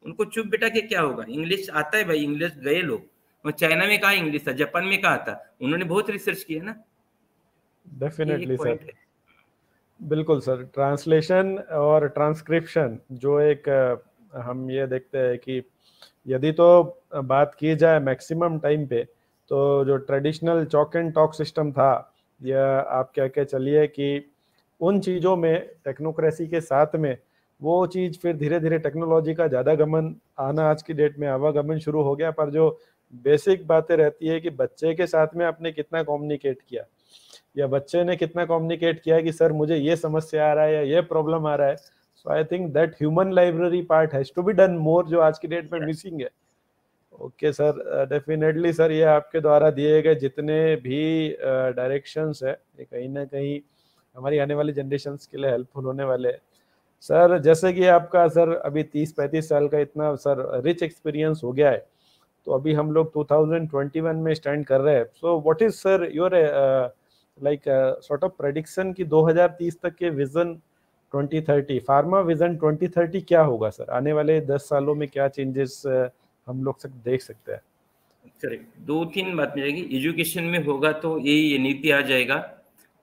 उनको चुप बेटा के क्या होगा, इंग्लिश आता है भाई, इंग्लिश गए लोग, चाइना में कहा इंग्लिश था, जापान में कहा था, उन्होंने बहुत रिसर्च किया ना। डेफिनेटली सर, बिल्कुल सर। ट्रांसलेशन और ट्रांसक्रिप्शन जो एक हम ये देखते हैं कि यदि तो बात की जाए मैक्सिमम टाइम पे, तो जो traditional chalk and talk system था, या आप क्या क्या चलिए कि उन चीज़ों में टेक्नोक्रेसी के साथ में वो चीज़ फिर धीरे धीरे टेक्नोलॉजी का ज़्यादा गमन आना, आज की डेट में आवागमन शुरू हो गया। पर जो बेसिक बातें रहती है कि बच्चे के साथ में आपने कितना कम्युनिकेट किया, या बच्चे ने कितना कम्युनिकेट किया कि सर मुझे ये समस्या आ रहा है या ये प्रॉब्लम आ रहा है। So I think that human library part has to be done more, जो आज की डेट में मिसिंग है। ओके सर, डेफिनेटली सर, ये आपके द्वारा दिए गए जितने भी डायरेक्शंस है ये कहीं ना कहीं हमारी आने वाली जनरेशन्स के लिए हेल्पफुल होने वाले हैं सर। जैसे कि आपका सर अभी 30-35 साल का इतना सर रिच एक्सपीरियंस हो गया है, तो अभी हम लोग 2021 में स्टैंड कर रहे हैं। So what is sir your like sort of prediction कि 2030 तक के विजन 2030, फार्मा विजन 2030 क्या होगा सर? आने वाले 10 सालों में क्या चेंजेस हम लोग देख सकते हैं? करेक्ट, 2-3 बात मिलेगी। एजुकेशन में होगा तो ये नीति आ जाएगा,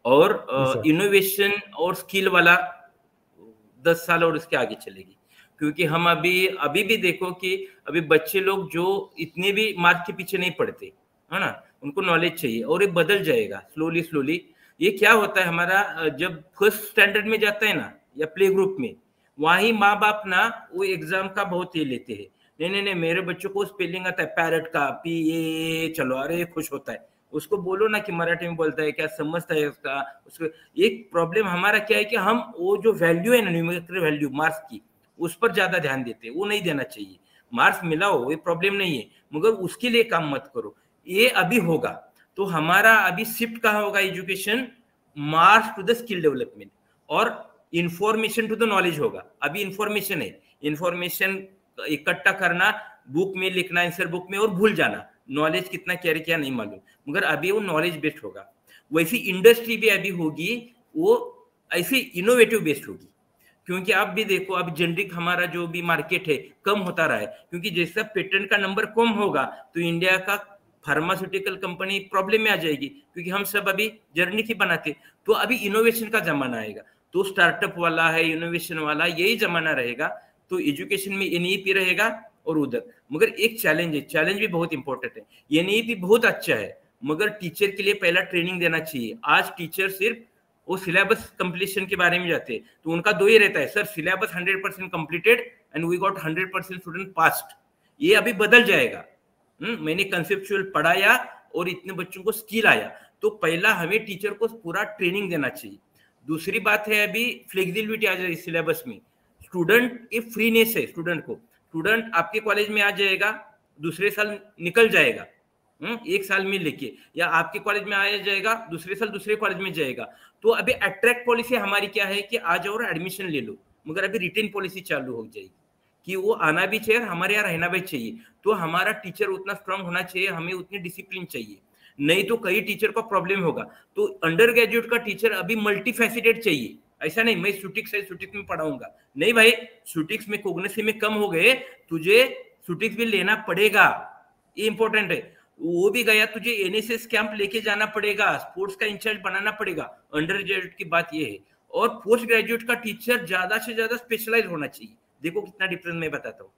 और इनोवेशन और स्किल वाला 10 साल और उसके आगे चलेगी। क्योंकि हम अभी भी देखो कि अभी बच्चे लोग जो इतने भी मार्क के पीछे नहीं पड़ते है ना, उनको नॉलेज चाहिए, और ये बदल जाएगा स्लोली। ये क्या होता है हमारा, जब फर्स्ट स्टैंडर्ड में जाता है ना या प्ले ग्रुप में, वहीं माँ बाप ना वो एग्जाम का बहुत ये लेते हैं, नहीं मेरे बच्चों को स्पेलिंग आता है पैरट का, PA, चलो अरे खुश होता है। उसको बोलो ना कि मराठी में बोलता है क्या, समझता है उसका। उसको एक प्रॉब्लम हमारा क्या है कि हम वो जो वैल्यू है ना, न्यूमेरिकल वैल्यू मार्क्स की, उस पर ज्यादा ध्यान देते हैं। वो नहीं देना चाहिए। मार्क्स मिलाओ, ये प्रॉब्लम नहीं है, मगर उसके लिए काम मत करो। ये अभी होगा तो हमारा अभी शिफ्ट कहाँ होगा, education marks to the skill development और इंफॉर्मेशन टू द नॉलेज होगा। अभी इंफॉर्मेशन है, इंफॉर्मेशन इकट्ठा करना, बुक में लिखना, आंसर बुक में, और भूल जाना। नॉलेज कितना कैरी किया नहीं मालूम, मगर अभी वो नॉलेज बेस्ड होगा। वैसी इंडस्ट्री भी अभी होगी, वो ऐसी इनोवेटिव बेस्ड होगी। क्योंकि आप भी देखो, अब जेनरिक हमारा जो भी मार्केट है कम होता रहा है, क्योंकि जैसा पेटेंट का नंबर कम होगा तो इंडिया का फार्मास्यूटिकल कंपनी प्रॉब्लम में आ जाएगी, क्योंकि हम सब अभी जेनरिक ही बनाते। तो अभी इनोवेशन का जमाना आएगा, तो स्टार्टअप वाला है, इनोवेशन वाला, यही जमाना रहेगा। तो एजुकेशन में एनईपी रहेगा और उधर, मगर एक चैलेंज है, चैलेंज भी बहुत इंपॉर्टेंट है। एनईपी बहुत अच्छा है, मगर टीचर के लिए पहला ट्रेनिंग देना चाहिए। आज टीचर सिर्फ वो सिलेबस कंप्लीशन के बारे में जाते हैं, तो उनका दो ही रहता है, sir syllabus 100% completed and we got 100% student passed. ये अभी बदल जाएगा। मैंने कंसेप्चुअल पढ़ाया और इतने बच्चों को स्किल आया, तो पहला हमें टीचर को पूरा ट्रेनिंग देना चाहिए। दूसरी बात है, अभी फ्लेक्सिबिलिटी आ जाएगी सिलेबस में। स्टूडेंट ये फ्रीनेस है स्टूडेंट को। स्टूडेंट आपके कॉलेज में आ जाएगा, दूसरे साल निकल जाएगा, एक साल में लेके, या आपके कॉलेज में आया जाएगा, दूसरे साल दूसरे कॉलेज में जाएगा। तो अभी अट्रैक्ट पॉलिसी हमारी क्या है कि आ जाओ और एडमिशन ले लो, मगर अभी रिटेन पॉलिसी चालू हो जाएगी कि वो आना भी चाहिए, हमारे यहाँ रहना भी चाहिए। तो हमारा टीचर उतना स्ट्रांग होना चाहिए, हमें उतनी डिसिप्लिन चाहिए, नहीं तो कई टीचर का प्रॉब्लम होगा। तो अंडर ग्रेजुएट का टीचर अभी मल्टी फैसिटेड चाहिए। ऐसा नहीं मैं सुटिक्स है, सुटिक्स में पढ़ाऊंगा, नहीं भाई, सुटिक्स में कोग्निटिव में कम हो गए, तुझे सुटिक्स भी लेना पड़ेगा, ये इंपॉर्टेंट है। वो भी गया, तुझे एनएसएस कैंप लेके जाना पड़ेगा, स्पोर्ट्स का इंचार्ज बनाना पड़ेगा। अंडर ग्रेजुएट की बात ये है। और पोस्ट ग्रेजुएट का टीचर ज्यादा से ज्यादा स्पेशलाइज होना चाहिए। देखो कितना डिफरेंस मैं बताता हूँ,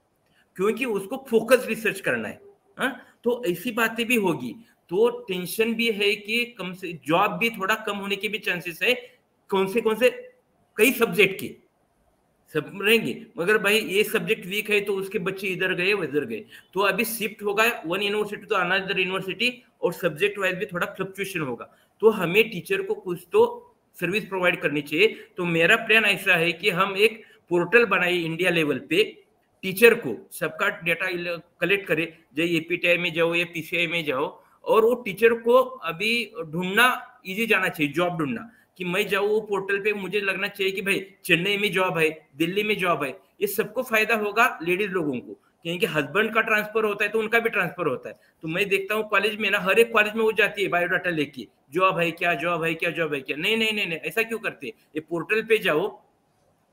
क्योंकि उसको फोकस रिसर्च करना है। तो ऐसी बातें भी होगी, तो टेंशन भी है कि कम से जॉब भी थोड़ा कम होने के भी चांसेस है। कौन से कई सब्जेक्ट के सब रहेंगे, मगर भाई ये सब्जेक्ट वीक है तो उसके बच्चे इधर गए उधर गए। तो अभी शिफ्ट होगा वन यूनिवर्सिटी तो अनदर यूनिवर्सिटी, और सब्जेक्ट वाइज भी थोड़ा फ्लक्चुएशन होगा। तो हमें टीचर को कुछ तो सर्विस प्रोवाइड करनी चाहिए। तो मेरा प्लान ऐसा है कि हम एक पोर्टल बनाए इंडिया लेवल पे, टीचर को सबका डेटा कलेक्ट करे, जो एपीटीआई में जाओ या पीसीआई में जाओ, और वो टीचर को अभी ढूंढना इजी जाना चाहिए, जॉब ढूंढना, कि मैं जाऊँ वो पोर्टल पे, मुझे लगना चाहिए कि भाई चेन्नई में जॉब है, दिल्ली में जॉब है। ये सबको फायदा होगा लेडीज लोगों को, क्योंकि हस्बैंड का ट्रांसफर होता है तो उनका भी ट्रांसफर होता है। तो मैं देखता हूँ कॉलेज में ना, हर एक कॉलेज में वो जाती है बायोडाटा लेके, जॉब है क्या, जॉब है क्या, जॉब है क्या। नहीं नहीं नहीं नहीं, ऐसा क्यों करते? ये पोर्टल पे जाओ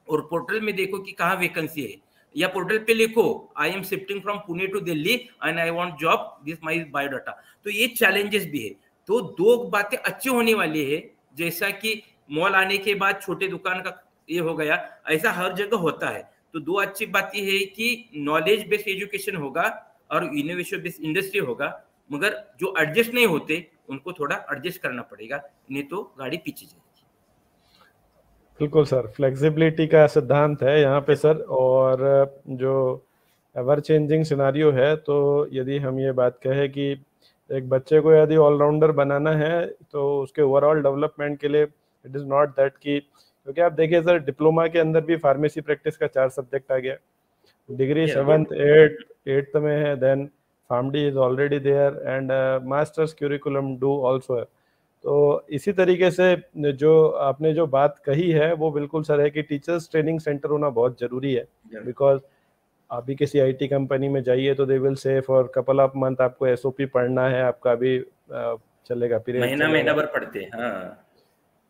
और पोर्टल में देखो कि कहाँ वैकेंसी है, या पोर्टल पे लिखो I am shifting from Pune to Delhi and I want job, this my biodata. तो ये चैलेंजेस भी है। तो दो बातें अच्छी होने वाली है, जैसा कि मॉल आने के बाद छोटे दुकान का ये हो गया, ऐसा हर जगह होता है। तो दो अच्छी बातें है कि नॉलेज बेस्ड एजुकेशन होगा और इनोवेशन बेस्ड इंडस्ट्री होगा, मगर जो एडजस्ट नहीं होते उनको थोड़ा एडजस्ट करना पड़ेगा, नहीं तो गाड़ी पीछे जाएगी। बिल्कुल सर, फ्लेक्सिबिलिटी का सिद्धांत है यहाँ पे सर। और जो एवर चेंजिंग सिनारियो है, तो यदि हम ये बात कहें कि एक बच्चे को यदि ऑलराउंडर बनाना है तो उसके ओवरऑल डेवलपमेंट के लिए इट इज़ नॉट दैट कि, क्योंकि आप देखिए सर डिप्लोमा के अंदर भी फार्मेसी प्रैक्टिस का 4 सब्जेक्ट आ गया, डिग्री 7th 8th में है, then PharmD is already there and masters curriculum do also है। तो इसी तरीके से जो आपने जो बात कही है वो बिल्कुल सर है कि टीचर्स ट्रेनिंग सेंटर होना बहुत जरूरी है। बिकॉज अभी किसी आईटी कंपनी में जाइए तो they will say for couple of month आपको एसओपी पढ़ना है, आपका अभी चलेगा पीरियड, महीना भर पढ़ते हैं। हाँ,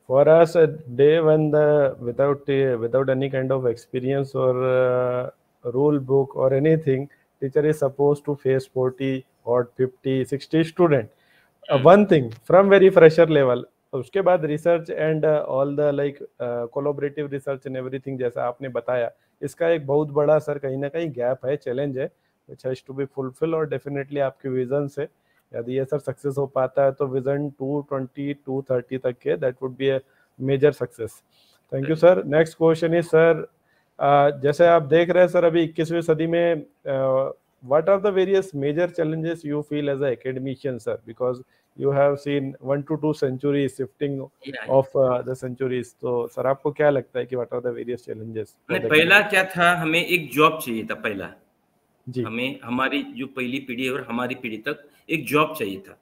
for us a day when the without any kind of experience or rule book or anything, teacher is supposed to face 40 or 50 60 student, one thing from very fresher level। उसके बाद research and all the like collaborative research and everything जैसा आपने बताया, इसका एक बहुत बड़ा sir कहीं ना कहीं गैप है, चैलेंज है, which has to be fulfill। और डेफिनेटली आपके विजन से यदि ये सर सक्सेस हो पाता है तो विजन 220 230 तक के that would be a major success. Thank you sir. Next question is sir, जैसे आप देख रहे हैं सर अभी 21वीं सदी में what are the various major challenges you feel as an academician, sir? Because you have seen 1 to 2 centuries shifting Yeah. of the centuries. तो सर आपको क्या लगता है कि what are the various challenges for नहीं, the पहला academic? क्या था, हमें एक जॉब चाहिए था पहला। जी हमें हमारी जो पहली पीढ़ी है और हमारी पीढ़ी तक एक जॉब चाहिए था।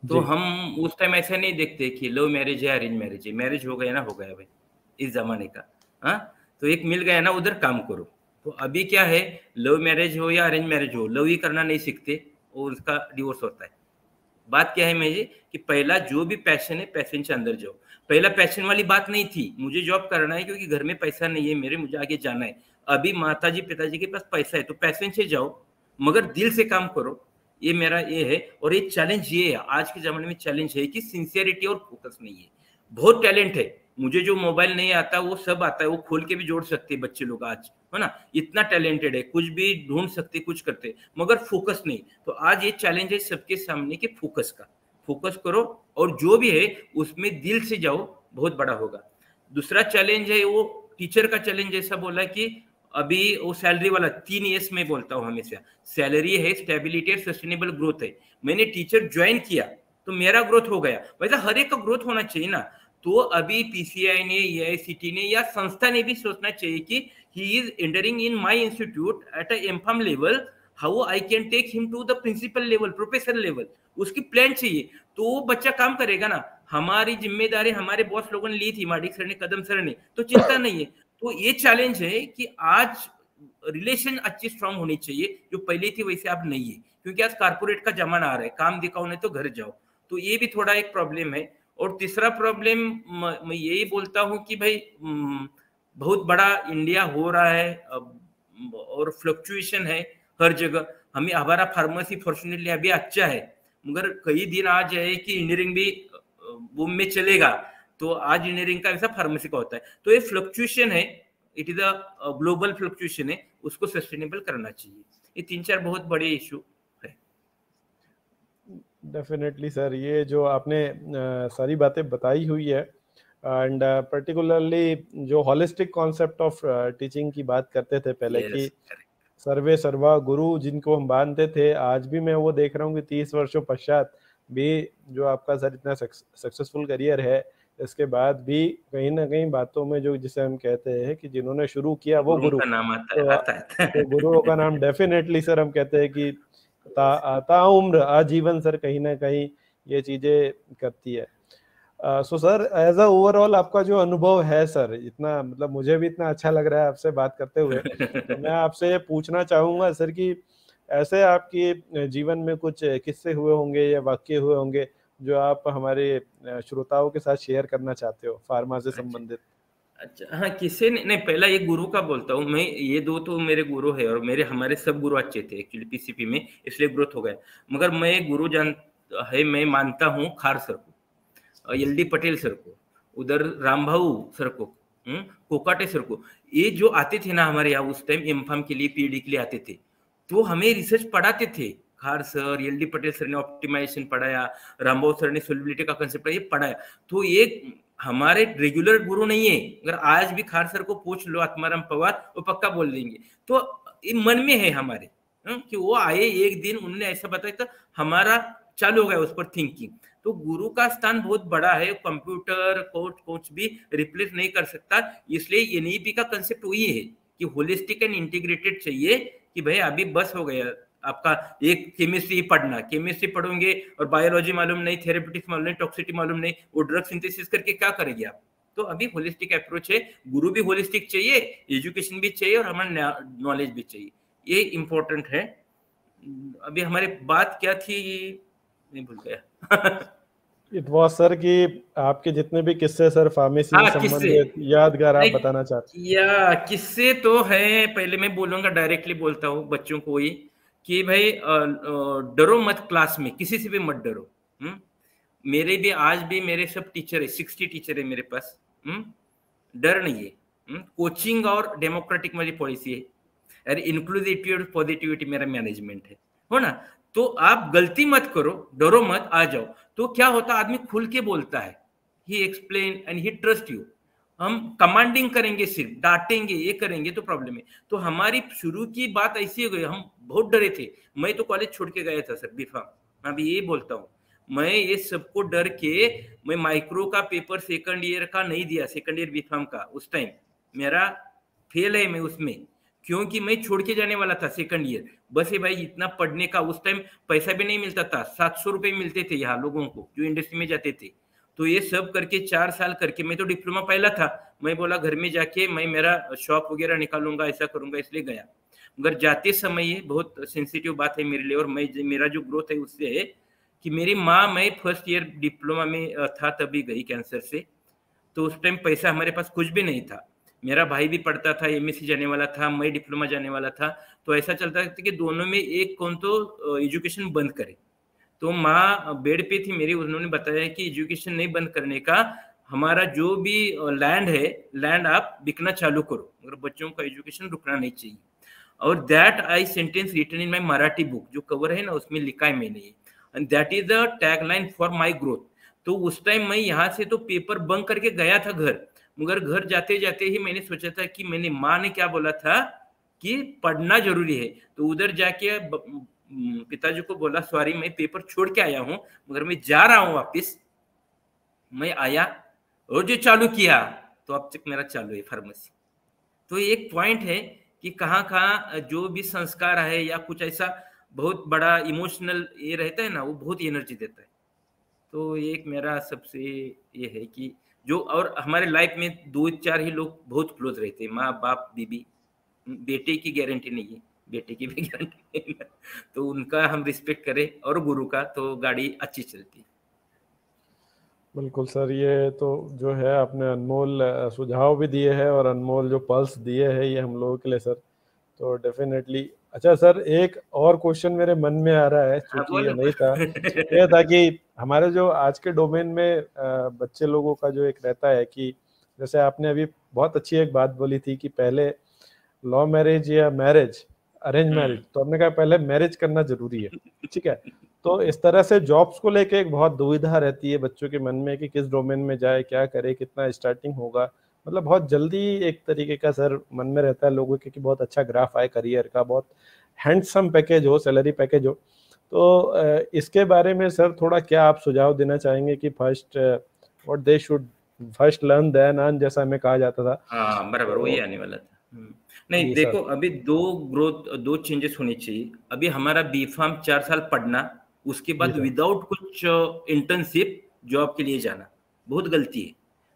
तो जी हम उस टाइम ऐसा नहीं देखते कि लव मैरिज है अरेंज मैरिज है, मैरिज हो गया ना हो गया भाई इस जमाने का। हाँ, तो एक मिल गया ना उधर काम करो। तो अभी क्या है, लव मैरिज हो या अरेंज मैरिज हो, लव ही करना नहीं सीखते और उसका डिवोर्स होता है। बात क्या है मेरी कि पहला जो भी पैशन है पैशन से अंदर जाओ। पहला पैशन वाली बात नहीं थी, मुझे जॉब करना है क्योंकि घर में पैसा नहीं है मेरे, मुझे आगे जाना है। अभी माताजी पिताजी के पास पैसा है तो पैशन से जाओ, मगर दिल से काम करो। ये मेरा ये है। और एक चैलेंज ये है, आज के जमाने में चैलेंज है कि सिंसियरिटी और फोकस नहीं है। बहुत टैलेंट है, मुझे जो मोबाइल नहीं आता वो सब आता है, वो खोल के भी जोड़ सकते हैं बच्चे लोग आज, है ना। इतना टैलेंटेड है, कुछ भी ढूंढ सकते, कुछ करते, मगर फोकस नहीं। तो आज ये चैलेंज है सबके सामने कि फोकस का, फोकस करो और जो भी है उसमें दिल से जाओ, बहुत बड़ा होगा। दूसरा चैलेंज है वो टीचर का चैलेंज, ऐसा बोला कि अभी वो सैलरी वाला 3 ईयर्स में बोलता हूँ हमेशा, सैलरी है, स्टेबिलिटी और सस्टेनेबल ग्रोथ है। मैंने टीचर ज्वाइन किया तो मेरा ग्रोथ हो गया, वैसा हर एक का ग्रोथ होना चाहिए ना। तो अभी पीसीआई ने, एआईसीटी ने या संस्था ने भी सोचना चाहिए कि he is entering in my institute at a MPharm level, how I can take him to the principal level, professor level, उसकी प्लान चाहिए। तो वो बच्चा काम करेगा ना। हमारी जिम्मेदारी हमारे बॉस लोगों ने ली थी, माडिक सर ने, कदम सर ने, तो चिंता नहीं है। तो ये चैलेंज है कि आज रिलेशन अच्छी स्ट्रांग होनी चाहिए, जो पहले थी वैसे अब नहीं है, क्योंकि आज कारपोरेट का जमाना आ रहा है, काम दिखाओ नहीं तो घर जाओ। तो ये भी थोड़ा एक प्रॉब्लम है। और तीसरा प्रॉब्लम मैं यही बोलता हूँ कि भाई बहुत बड़ा इंडिया हो रहा है और फ्लक्चुएशन है हर जगह। हमें हमारा फार्मेसी फॉर्चुनेटली अभी अच्छा है, मगर कई दिन आ जाए कि इंजीनियरिंग भी बूम में चलेगा, तो आज इंजीनियरिंग का ऐसा फार्मेसी का होता है। तो ये फ्लक्चुएशन है, it is a global fluctuation है, उसको सस्टेनेबल करना चाहिए। ये 3-4 बहुत बड़े इशू है। डेफिनेटली सर, ये जो आपने सारी बातें बताई हुई है, एंड पर्टिकुलरली जो होलिस्टिक कॉन्सेप्ट ऑफ टीचिंग की बात करते थे पहले Yes, कि correct. सर्वे सर्वा गुरु जिनको हम मानते थे, आज भी मैं वो देख रहा हूँ कि 30 वर्षों पश्चात भी जो आपका सर इतना सक्सेसफुल करियर है, इसके बाद भी कहीं ना कहीं बातों में जो जिसे हम कहते हैं कि जिन्होंने शुरू किया वो गुरु गुरु, का नाम आता तो, है, आता है। तो गुरुओं का नाम डेफिनेटली सर हम कहते हैं कि ताउम्र आजीवन सर कहीं ना कहीं ये चीजें करती है। So sir, as a overall आपका जो अनुभव है सर, इतना मतलब मुझे भी इतना अच्छा लग रहा है आपसे बात करते हुए, तो मैं आपसे पूछना चाहूंगा सर कि ऐसे आपके जीवन में कुछ किस्से हुए होंगे या वाक्य हुए होंगे जो आप हमारे श्रोताओं के साथ शेयर करना चाहते हो फार्मा से संबंधित। अच्छा, हाँ, किसे नहीं, पहला ये गुरु का बोलता हूँ मैं। ये 2 तो मेरे गुरु है और मेरे हमारे सब गुरु अच्छे थे एक्चुअली पीसीपी में, इसलिए ग्रोथ हो गया। मगर मैं गुरु मैं मानता हूँ खार सर को, एलडी पटेल सर को, उधर रामभाऊ सर को, कोकाटे सर को। ये जो आते थे ना हमारे यहाँ उस टाइम एमफार्म के लिए, पीएचडी के लिए आते थे, तो हमें रिसर्च पढ़ाते थे। खार सर, एलडी पटेल सर ने ऑप्टिमाइजेशन पढ़ाया, रामभाऊ सर ने सोल्युबिलिटी का कंसेप्ट ये पढ़ाया। तो ये हमारे रेगुलर गुरु नहीं है। अगर आज भी खार सर को पूछ लो, आत्माराम पवार, वो पक्का बोल देंगे। तो ये मन में है हमारे, कि वो आए एक दिन, उन्होंने ऐसा बताया तो हमारा चालू हो गया उस पर थिंकिंग। तो गुरु का स्थान बहुत बड़ा है, कंप्यूटर कोच भी रिप्लेस नहीं कर सकता। इसलिए एनईपी का कंसेप्ट वही है कि होलिस्टिक एंड इंटीग्रेटेड चाहिए, कि भाई अभी बस हो गया आपका एक केमिस्ट्री पढ़ना, केमिस्ट्री पढ़ोगे और बायोलॉजी मालूम नहीं, थेरेप्यूटिक्स मालूम नहीं, टॉक्सिटी मालूम नहीं, वो ड्रग सिंथेसिस करके क्या करेंगे आप। तो अभी होलिस्टिक अप्रोच है, गुरु भी होलिस्टिक चाहिए, एजुकेशन भी चाहिए और हमारा नॉलेज भी चाहिए, ये इंपॉर्टेंट है। अभी हमारी बात क्या थी, नहीं भूल गया। इट वाज सर कि आपके जितने भी किस्से सर फार्मेसी से संबंधित यादगार आप बताना चाहते हैं। या किस्से तो है, पहले मैं बोलूंगा, डायरेक्टली बोलता हूँ बच्चों को ही कि भाई डरो मत, क्लास में किसी से भी मत डरो। मेरे भी आज भी मेरे सब टीचर है, 60 टीचर है मेरे पास। डर नहीं है। कोचिंग और डेमोक्रेटिक वाली पॉलिसी है, अरे इंक्लूसिविटी और पॉजिटिविटी मेरा मैनेजमेंट है, हो ना। तो आप गलती मत करो, डरो मत, आ जाओ। तो क्या होता, आदमी खुल के बोलता है, he explain and he trust you. हम कमांडिंग करेंगे, सिर्फ डांटेंगे, ये करेंगे तो प्रॉब्लम है। तो हमारी शुरू की बात ऐसी हो गई, हम बहुत डरे थे। मैं तो कॉलेज छोड़ के गया था सर, बीफार्म, मैं अभी यही बोलता हूँ। मैं ये सबको डर के मैं माइक्रो का पेपर सेकंड ईयर का नहीं दिया, सेकंड ईयर बीफार्म का। उस टाइम मेरा फेल है मैं उसमें, क्योंकि मैं छोड़ के जाने वाला था सेकंड ईयर। बस ये भाई इतना पढ़ने का, उस टाइम पैसा भी नहीं मिलता था, 700 रुपए मिलते थे यहाँ लोगों को जो इंडस्ट्री में जाते थे। तो ये सब करके 4 साल करके, मैं तो डिप्लोमा पहला था, मैं बोला घर में जाके मैं मेरा शॉप वगैरह निकालूंगा, ऐसा करूंगा, इसलिए गया। मगर जाते समय ये बहुत सेंसिटिव बात है मेरे लिए, और मैं मेरा जो ग्रोथ है उससे है कि मेरी माँ, मैं फर्स्ट ईयर डिप्लोमा में था तभी गई कैंसर से। तो उस टाइम पैसा हमारे पास कुछ भी नहीं था। मेरा भाई भी पढ़ता था, एमएससी जाने वाला था, मैं डिप्लोमा जाने वाला था। तो ऐसा चलता था कि दोनों में एक कौन तो एजुकेशन बंद करे। तो माँ बेड पे थी मेरी, उन्होंने बताया कि एजुकेशन नहीं बंद करने का, हमारा जो भी लैंड है, लैंड आप बिकना चालू करो, मगर बच्चों का एजुकेशन रुकना नहीं चाहिए। और that I sentence written in my Marathi book, जो कवर है ना उसमें लिखा है मैंने, and that is the tag line for my growth. तो उस टाइम मैं यहाँ से तो पेपर बंक करके गया था घर, मगर घर जाते जाते ही मैंने सोचा था कि मैंने माँ ने क्या बोला था कि पढ़ना जरूरी है। तो उधर जाके पिताजी को बोला सॉरी मैं पेपर छोड़ के आया हूं, मगर मैं जा रहा हूं वापिस। मैं आया और जो चालू किया, तो अब तक मेरा चालू है फार्मेसी। तो एक पॉइंट है कि कहाँ कहाँ जो भी संस्कार है या कुछ ऐसा बहुत बड़ा इमोशनल ये रहता है ना, वो बहुत एनर्जी देता है। तो एक मेरा सबसे ये है कि जो, और हमारे लाइफ में 2-4 ही लोग बहुत क्लोज रहते हैं, माँ बाप बीबी। बेटे की गारंटी नहीं है, बेटे की भी गारंटी नहीं है, तो उनका हम रिस्पेक्ट करें, और गुरु का, तो गाड़ी अच्छी चलती है। बिल्कुल सर, ये तो जो है आपने अनमोल सुझाव भी दिए हैं और अनमोल जो पल्स दिए हैं ये हम लोगों के लिए सर, तो डेफिनेटली। अच्छा सर, एक और क्वेश्चन मेरे मन में आ रहा है, हाँ क्योंकि ये बोलो। नहीं था, ये था कि हमारे जो आज के डोमेन में बच्चे लोगों का जो एक रहता है कि जैसे आपने अभी बहुत अच्छी एक बात बोली थी कि पहले लव मैरिज या मैरिज, अरेंज मैरिज, तो हमने कहा पहले मैरिज करना जरूरी है, ठीक है। तो इस तरह से जॉब्स को लेके एक बहुत दुविधा रहती है बच्चों के मन में कि किस डोमेन में जाए, क्या करे, कितना स्टार्टिंग होगा, मतलब बहुत जल्दी एक तरीके का सर मन में रहता है लोगों के कि बहुत अच्छा ग्राफ आए करियर का, बहुत हैंडसम पैकेज हो, सैलरी पैकेज हो। तो इसके बारे में सर थोड़ा क्या आप सुझाव देना चाहेंगे कि first what they should first learn then earn, जैसा हमें कहा जाता था। हाँ बराबर, तो वही आने वाला था। नहीं जी देखो, सर। अभी दो चेंजेस होने चाहिए। अभी हमारा बीफार्म 4 साल पढ़ना, उसके जी बाद सर। विदाउट कुछ इंटर्नशिप जॉब के लिए जाना, बहुत गलती है।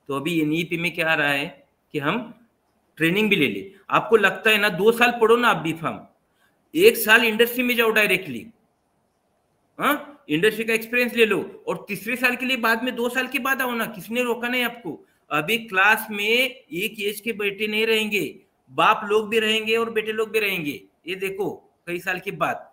तो अभी एनईपी में क्या आ रहा है कि हम ट्रेनिंग भी ले ले। आपको लगता है ना 2 साल पढ़ो ना आप बीफार्म, 1 साल इंडस्ट्री में जाओ डायरेक्टली, हाँ, इंडस्ट्री का एक्सपीरियंस ले लो, और तीसरे साल के लिए बाद में 2 साल के बाद आओ ना, किसने रोका नहीं आपको। अभी क्लास में एक एज के बेटे नहीं रहेंगे, बाप लोग भी रहेंगे और बेटे लोग भी रहेंगे, ये देखो कई साल के बाद।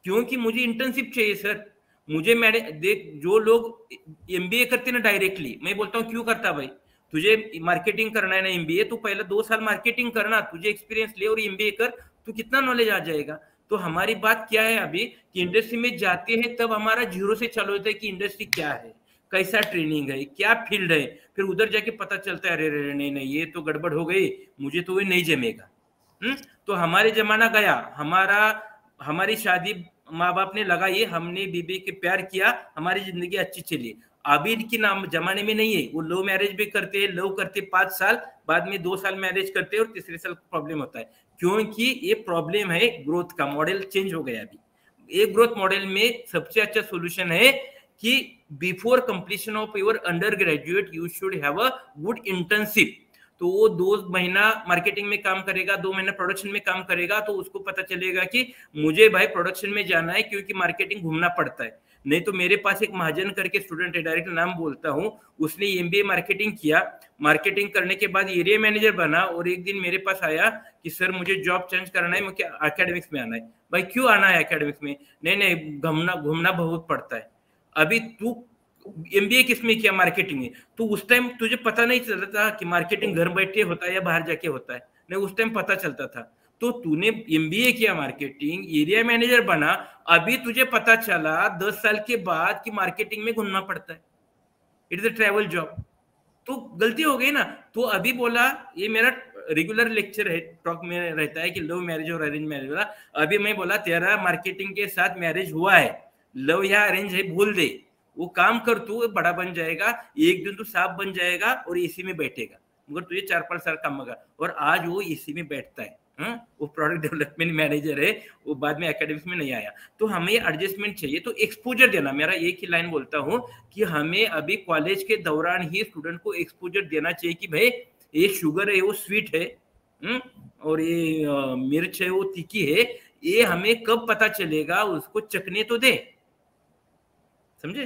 क्योंकि मुझे इंटर्नशिप चाहिए सर। मुझे मैंने देख, जो लोग एमबीए करते ना डायरेक्टली, मैं बोलता हूँ क्यों करता भाई, तुझे मार्केटिंग करना है ना एमबीए, तो पहले 2 साल मार्केटिंग करना, तुझे एक्सपीरियंस ले और एमबीए कर, तो कितना नॉलेज आ जाएगा। तो हमारी बात क्या है अभी कि इंडस्ट्री में जाते हैं तब हमारा जीरो से चालू होता है कि इंडस्ट्री क्या है, कैसा ट्रेनिंग है, क्या फील्ड है। फिर उधर जाके पता चलता है अरे अरे नहीं नहीं ये तो गड़बड़ हो गई, मुझे तो ये नहीं जमेगा। तो हमारे जमाना गया, हमारी शादी माँ बाप ने लगाई, हमने बीबी के प्यार किया, हमारी जिंदगी अच्छी चली। अभी की नाम जमाने में नहीं है, वो लव मैरिज भी करते हैं, लव करते 5 साल, बाद में 2 साल मैरिज करते हैं और तीसरे साल प्रॉब्लम होता है। क्योंकि ये प्रॉब्लम है, ग्रोथ का मॉडल चेंज हो गया। अभी एक ग्रोथ मॉडल में सबसे अच्छा सोल्यूशन है कि before completion of your under graduate you should have a good internship. तो वो 2 महीना मार्केटिंग में काम करेगा, 2 महीना प्रोडक्शन में काम करेगा, तो उसको पता चलेगा कि मुझे भाई प्रोडक्शन में जाना है, क्योंकि मार्केटिंग घूमना पड़ता है। नहीं तो मेरे पास एक महाजन करके स्टूडेंट है, डायरेक्ट नाम बोलता हूँ, उसने एमबीए मार्केटिंग किया, मार्केटिंग करने के बाद एरिया मैनेजर बना, और एक दिन मेरे पास आया कि सर मुझे जॉब चेंज करना है, मुझे एकेडमिक्स में आना है। भाई क्यों आना है एकेडमिक्स में? नहीं नहीं, घूमना बहुत पड़ता है। अभी तू एमबीए किसमें किया? मार्केटिंग में। तो उस टाइम तुझे पता नहीं चलता था कि मार्केटिंग घर बैठे होता है या बाहर जाके होता है, नहीं उस टाइम पता चलता था। तो तूने एमबीए किया, मार्केटिंग, एरिया मैनेजर बना, अभी तुझे पता चला 10 साल के बाद कि मार्केटिंग में घूमना पड़ता है, it is a travel job. तो गलती हो गई ना। तो अभी बोला, ये मेरा रेगुलर लेक्चर है, टॉक में रहता है कि लव मैरिज और अरेंज मैरिज वाला। अभी मैं बोला तेरा मार्केटिंग के साथ मैरिज हुआ है, लव या अरेंज है भूल दे, वो काम कर, तू बड़ा बन जाएगा, एक दिन तू साफ बन जाएगा और एसी में बैठेगा, मगर तुझे 4-5 साल काम होगा। और आज वो एसी में बैठता है, वो प्रोडक्ट डेवलपमेंट मैनेजर है, वो बाद में एकेडमिक्स में नहीं आया। तो हमें एडजस्टमेंट चाहिए, तो एक्सपोजर देना, मेरा एक ही लाइन बोलता हूँ कि हमें अभी कॉलेज के दौरान ही स्टूडेंट को एक्सपोजर देना चाहिए कि भाई ये शुगर है वो स्वीट है, और ये मिर्च है वो तीखी है, ये हमें कब पता चलेगा, उसको चखने तो दे, समझे?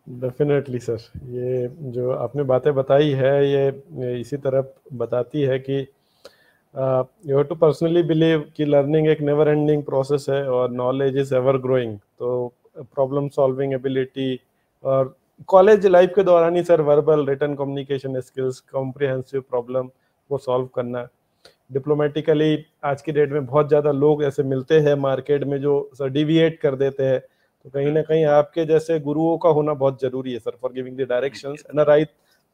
डेफिनेटली सर, ये जो आपने बातें बताई है ये इसी तरह बताती है कि you have to personally believe कि लर्निंग एक नेवर एंडिंग प्रोसेस है और नॉलेज इज एवर ग्रोइंग। तो प्रॉब्लम सॉल्विंग एबिलिटी और कॉलेज लाइफ के दौरान ही sir verbal written communication skills, comprehensive problem को सॉल्व करना, डिप्लोमेटिकली आज की डेट में बहुत ज़्यादा लोग ऐसे मिलते हैं मार्केट में जो सर डिविएट कर देते हैं, तो कहीं ना कहीं आपके जैसे गुरुओं का होना बहुत जरूरी है sir, for giving the directions and a right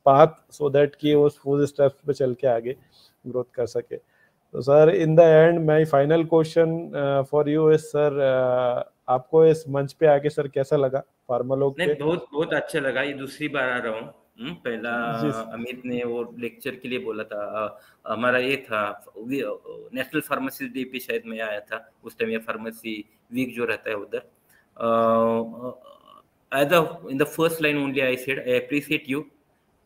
path so that कि वो फुल स्टेप्स पे चल के आगे ग्रोथ कर सके। तो sir in the and my final question for you is sir, आपको इस मंच पे आके सर कैसा लगा फार्मा लोग नहीं, पे? बहुत बहुत अच्छा लगा, ये दूसरी बार आ रहा हूँ। पहला जी अमित ने वो लेक्चर के लिए बोला था, हमारा ये था नेशनल फार्मेसी डे पे शायद मैं आया था, उस टाइम ये फार्मेसी वीक जो रहता है उधर, in the first line only I said I appreciate you.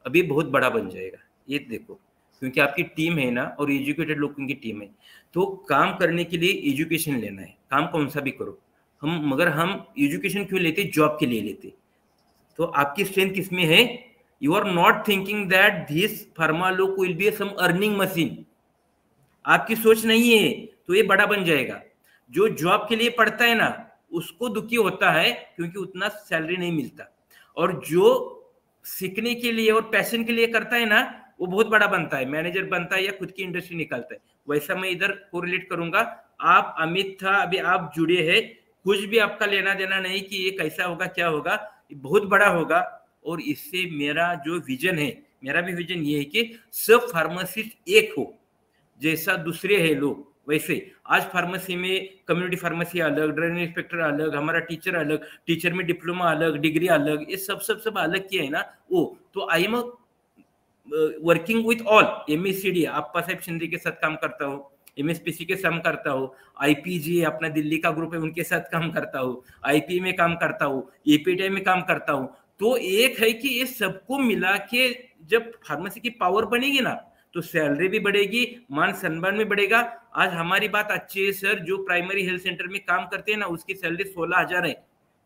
अभी बहुत बड़ा बन जाएगा ये देखो, क्योंकि आपकी टीम है ना, और एजुकेटेड लोगों की टीम है, तो काम करने के लिए एजुकेशन लेना है, काम कौन सा भी करो मगर हम एजुकेशन क्यों लेते? जॉब के लिए लेते। तो आपकी स्ट्रेंथ किसमें है? You are not thinking that this pharma look will be some earning machine, आपकी सोच नहीं है, तो ये बड़ा बन जाएगा। जो जॉब के लिए पढ़ता है ना, उसको दुखी होता है क्योंकि उतना सैलरी नहीं मिलता, और जो सीखने के लिए और पैशन के लिए करता है ना, वो बहुत बड़ा बनता है, मैनेजर बनता है या खुद की इंडस्ट्री निकालता है। वैसा मैं इधर कोरिलेट करूंगा। आप अमित था, अभी आप जुड़े हैं, कुछ भी आपका लेना देना नहीं कि ये कैसा होगा क्या होगा, ये बहुत बड़ा होगा। और इससे मेरा जो विजन है, मेरा भी विजन ये है कि सब फार्मासिस्ट एक हो, जैसा दूसरे हैं लोग वैसे। आज फार्मेसी में कम्युनिटी फार्मेसी अलग, ड्रग इंस्पेक्टर अलग, हमारा टीचर अलग, टीचर में डिप्लोमा अलग, डिग्री अलग, ये सब अलग किया है ना वो। तो I am working with all. MSCD आपा साहेब शिंदे के साथ काम करता हूँ, MSPC के साथ करता हूँ, IPG अपना दिल्ली का ग्रुप है उनके साथ काम करता हूँ, IP में काम करता हूँ, APTI में काम करता हूँ। तो एक है कि ये सबको मिला के जब फार्मेसी की पावर बनेगी ना, तो सैलरी भी बढ़ेगी, मान सम्मान भी बढ़ेगा। आज हमारी बात अच्छी है सर, जो प्राइमरी हेल्थ सेंटर में काम करते हैं ना, उसकी सैलरी 16,000 है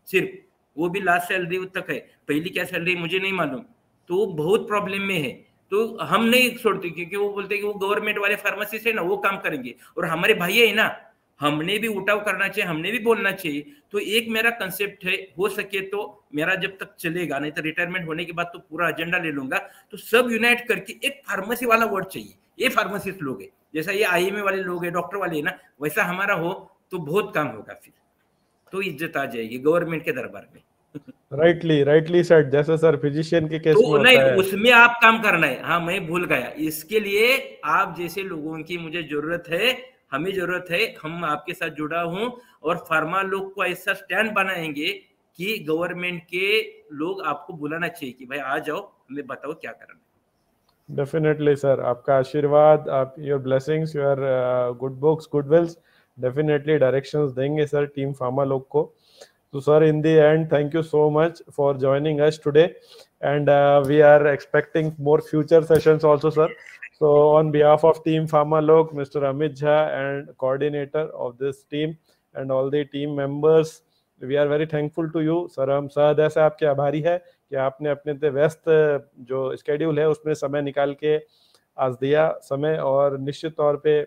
सिर्फ, वो भी लास्ट सैलरी तक है, पहली क्या सैलरी मुझे नहीं मालूम। तो बहुत प्रॉब्लम में है, तो हम नहीं छोड़ते, क्योंकि वो बोलते हैं कि वो गवर्नमेंट वाले फार्मासिस्ट है ना, वो काम करेंगे, और हमारे भाई है ना, हमने भी उठाव करना चाहिए, हमने भी बोलना चाहिए। तो एक मेरा कंसेप्ट है, हो सके तो मेरा जब तक चलेगा, नहीं तो रिटायरमेंट होने के बाद तो पूरा एजेंडा ले लूंगा, तो सब यूनाइट करके एक फार्मेसी वाला वर्ड चाहिए। ये फार्मासिस्ट लोग है, जैसा ये IMA वाले लोग है, डॉक्टर वाले है ना, वैसा हमारा हो तो बहुत काम होगा, फिर तो इज्जत आ जाएगी गवर्नमेंट के दरबार में। राइटली सेट, जैसे सर फिजिशियन के केस में तो नहीं, होता है। उसमें आप काम करना है। हाँ, मैं भूल गया, इसके लिए आप जैसे लोगों की मुझे जरूरत है, हमें जरूरत है, हम आपके साथ जुड़ा हूं, और फार्मा लोग को ऐसा स्टैंड बनाएंगे कि गवर्नमेंट के लोग आपको बुलाना चाहिए कि भाई आ जाओ, हमें बताओ क्या करना है। डेफिनेटली सर, आपका आशीर्वाद, आप your blessings, your good books, good wills definitely directions देंगे सर टीम फार्मा लोग को। So sir, in the end, thank you so much for joining us today, and we are expecting more future sessions also, sir. So on behalf of Team Pharmalok, Mr. Amit Jha and coordinator of this team and all the team members, we are very thankful to you, sir. हम सदैव से आपके आभारी है कि आपने अपने व्यस्त जो स्केड्यूल है उसमें समय निकाल के आज दिया समय, और निश्चित तौर पे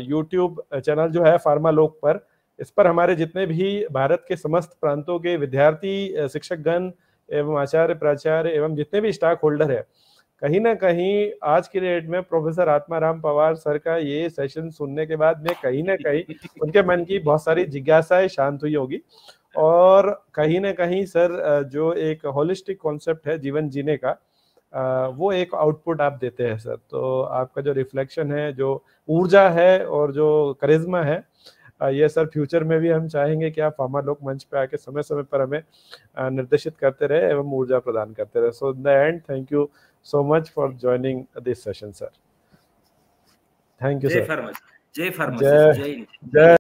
YouTube चैनल जो है फार्मालोक पर, इस पर हमारे जितने भी भारत के समस्त प्रांतों के विद्यार्थी, शिक्षकगण एवं आचार्य प्राचार्य एवं जितने भी स्टॉक होल्डर है, कहीं ना कहीं आज की डेट में प्रोफेसर आत्माराम पवार सर का ये सेशन सुनने के बाद में कहीं ना कहीं उनके मन की बहुत सारी जिज्ञासाएं शांत हुई होगी, और कहीं ना कहीं सर जो एक होलिस्टिक कॉन्सेप्ट है जीवन जीने का, वो एक आउटपुट आप देते हैं सर। तो आपका जो रिफ्लेक्शन है, जो ऊर्जा है और जो करिश्मा है, ये सर फ्यूचर में भी हम चाहेंगे कि आप फार्मा लोक मंच पे आके समय समय पर हमें निर्देशित करते रहे एवं ऊर्जा प्रदान करते रहे। So in the end, thank you so much for joining this session sir. Thank you जय सर। फार्मासिस्ट, जय फार्मासिस्ट, जय जय हिंद। जय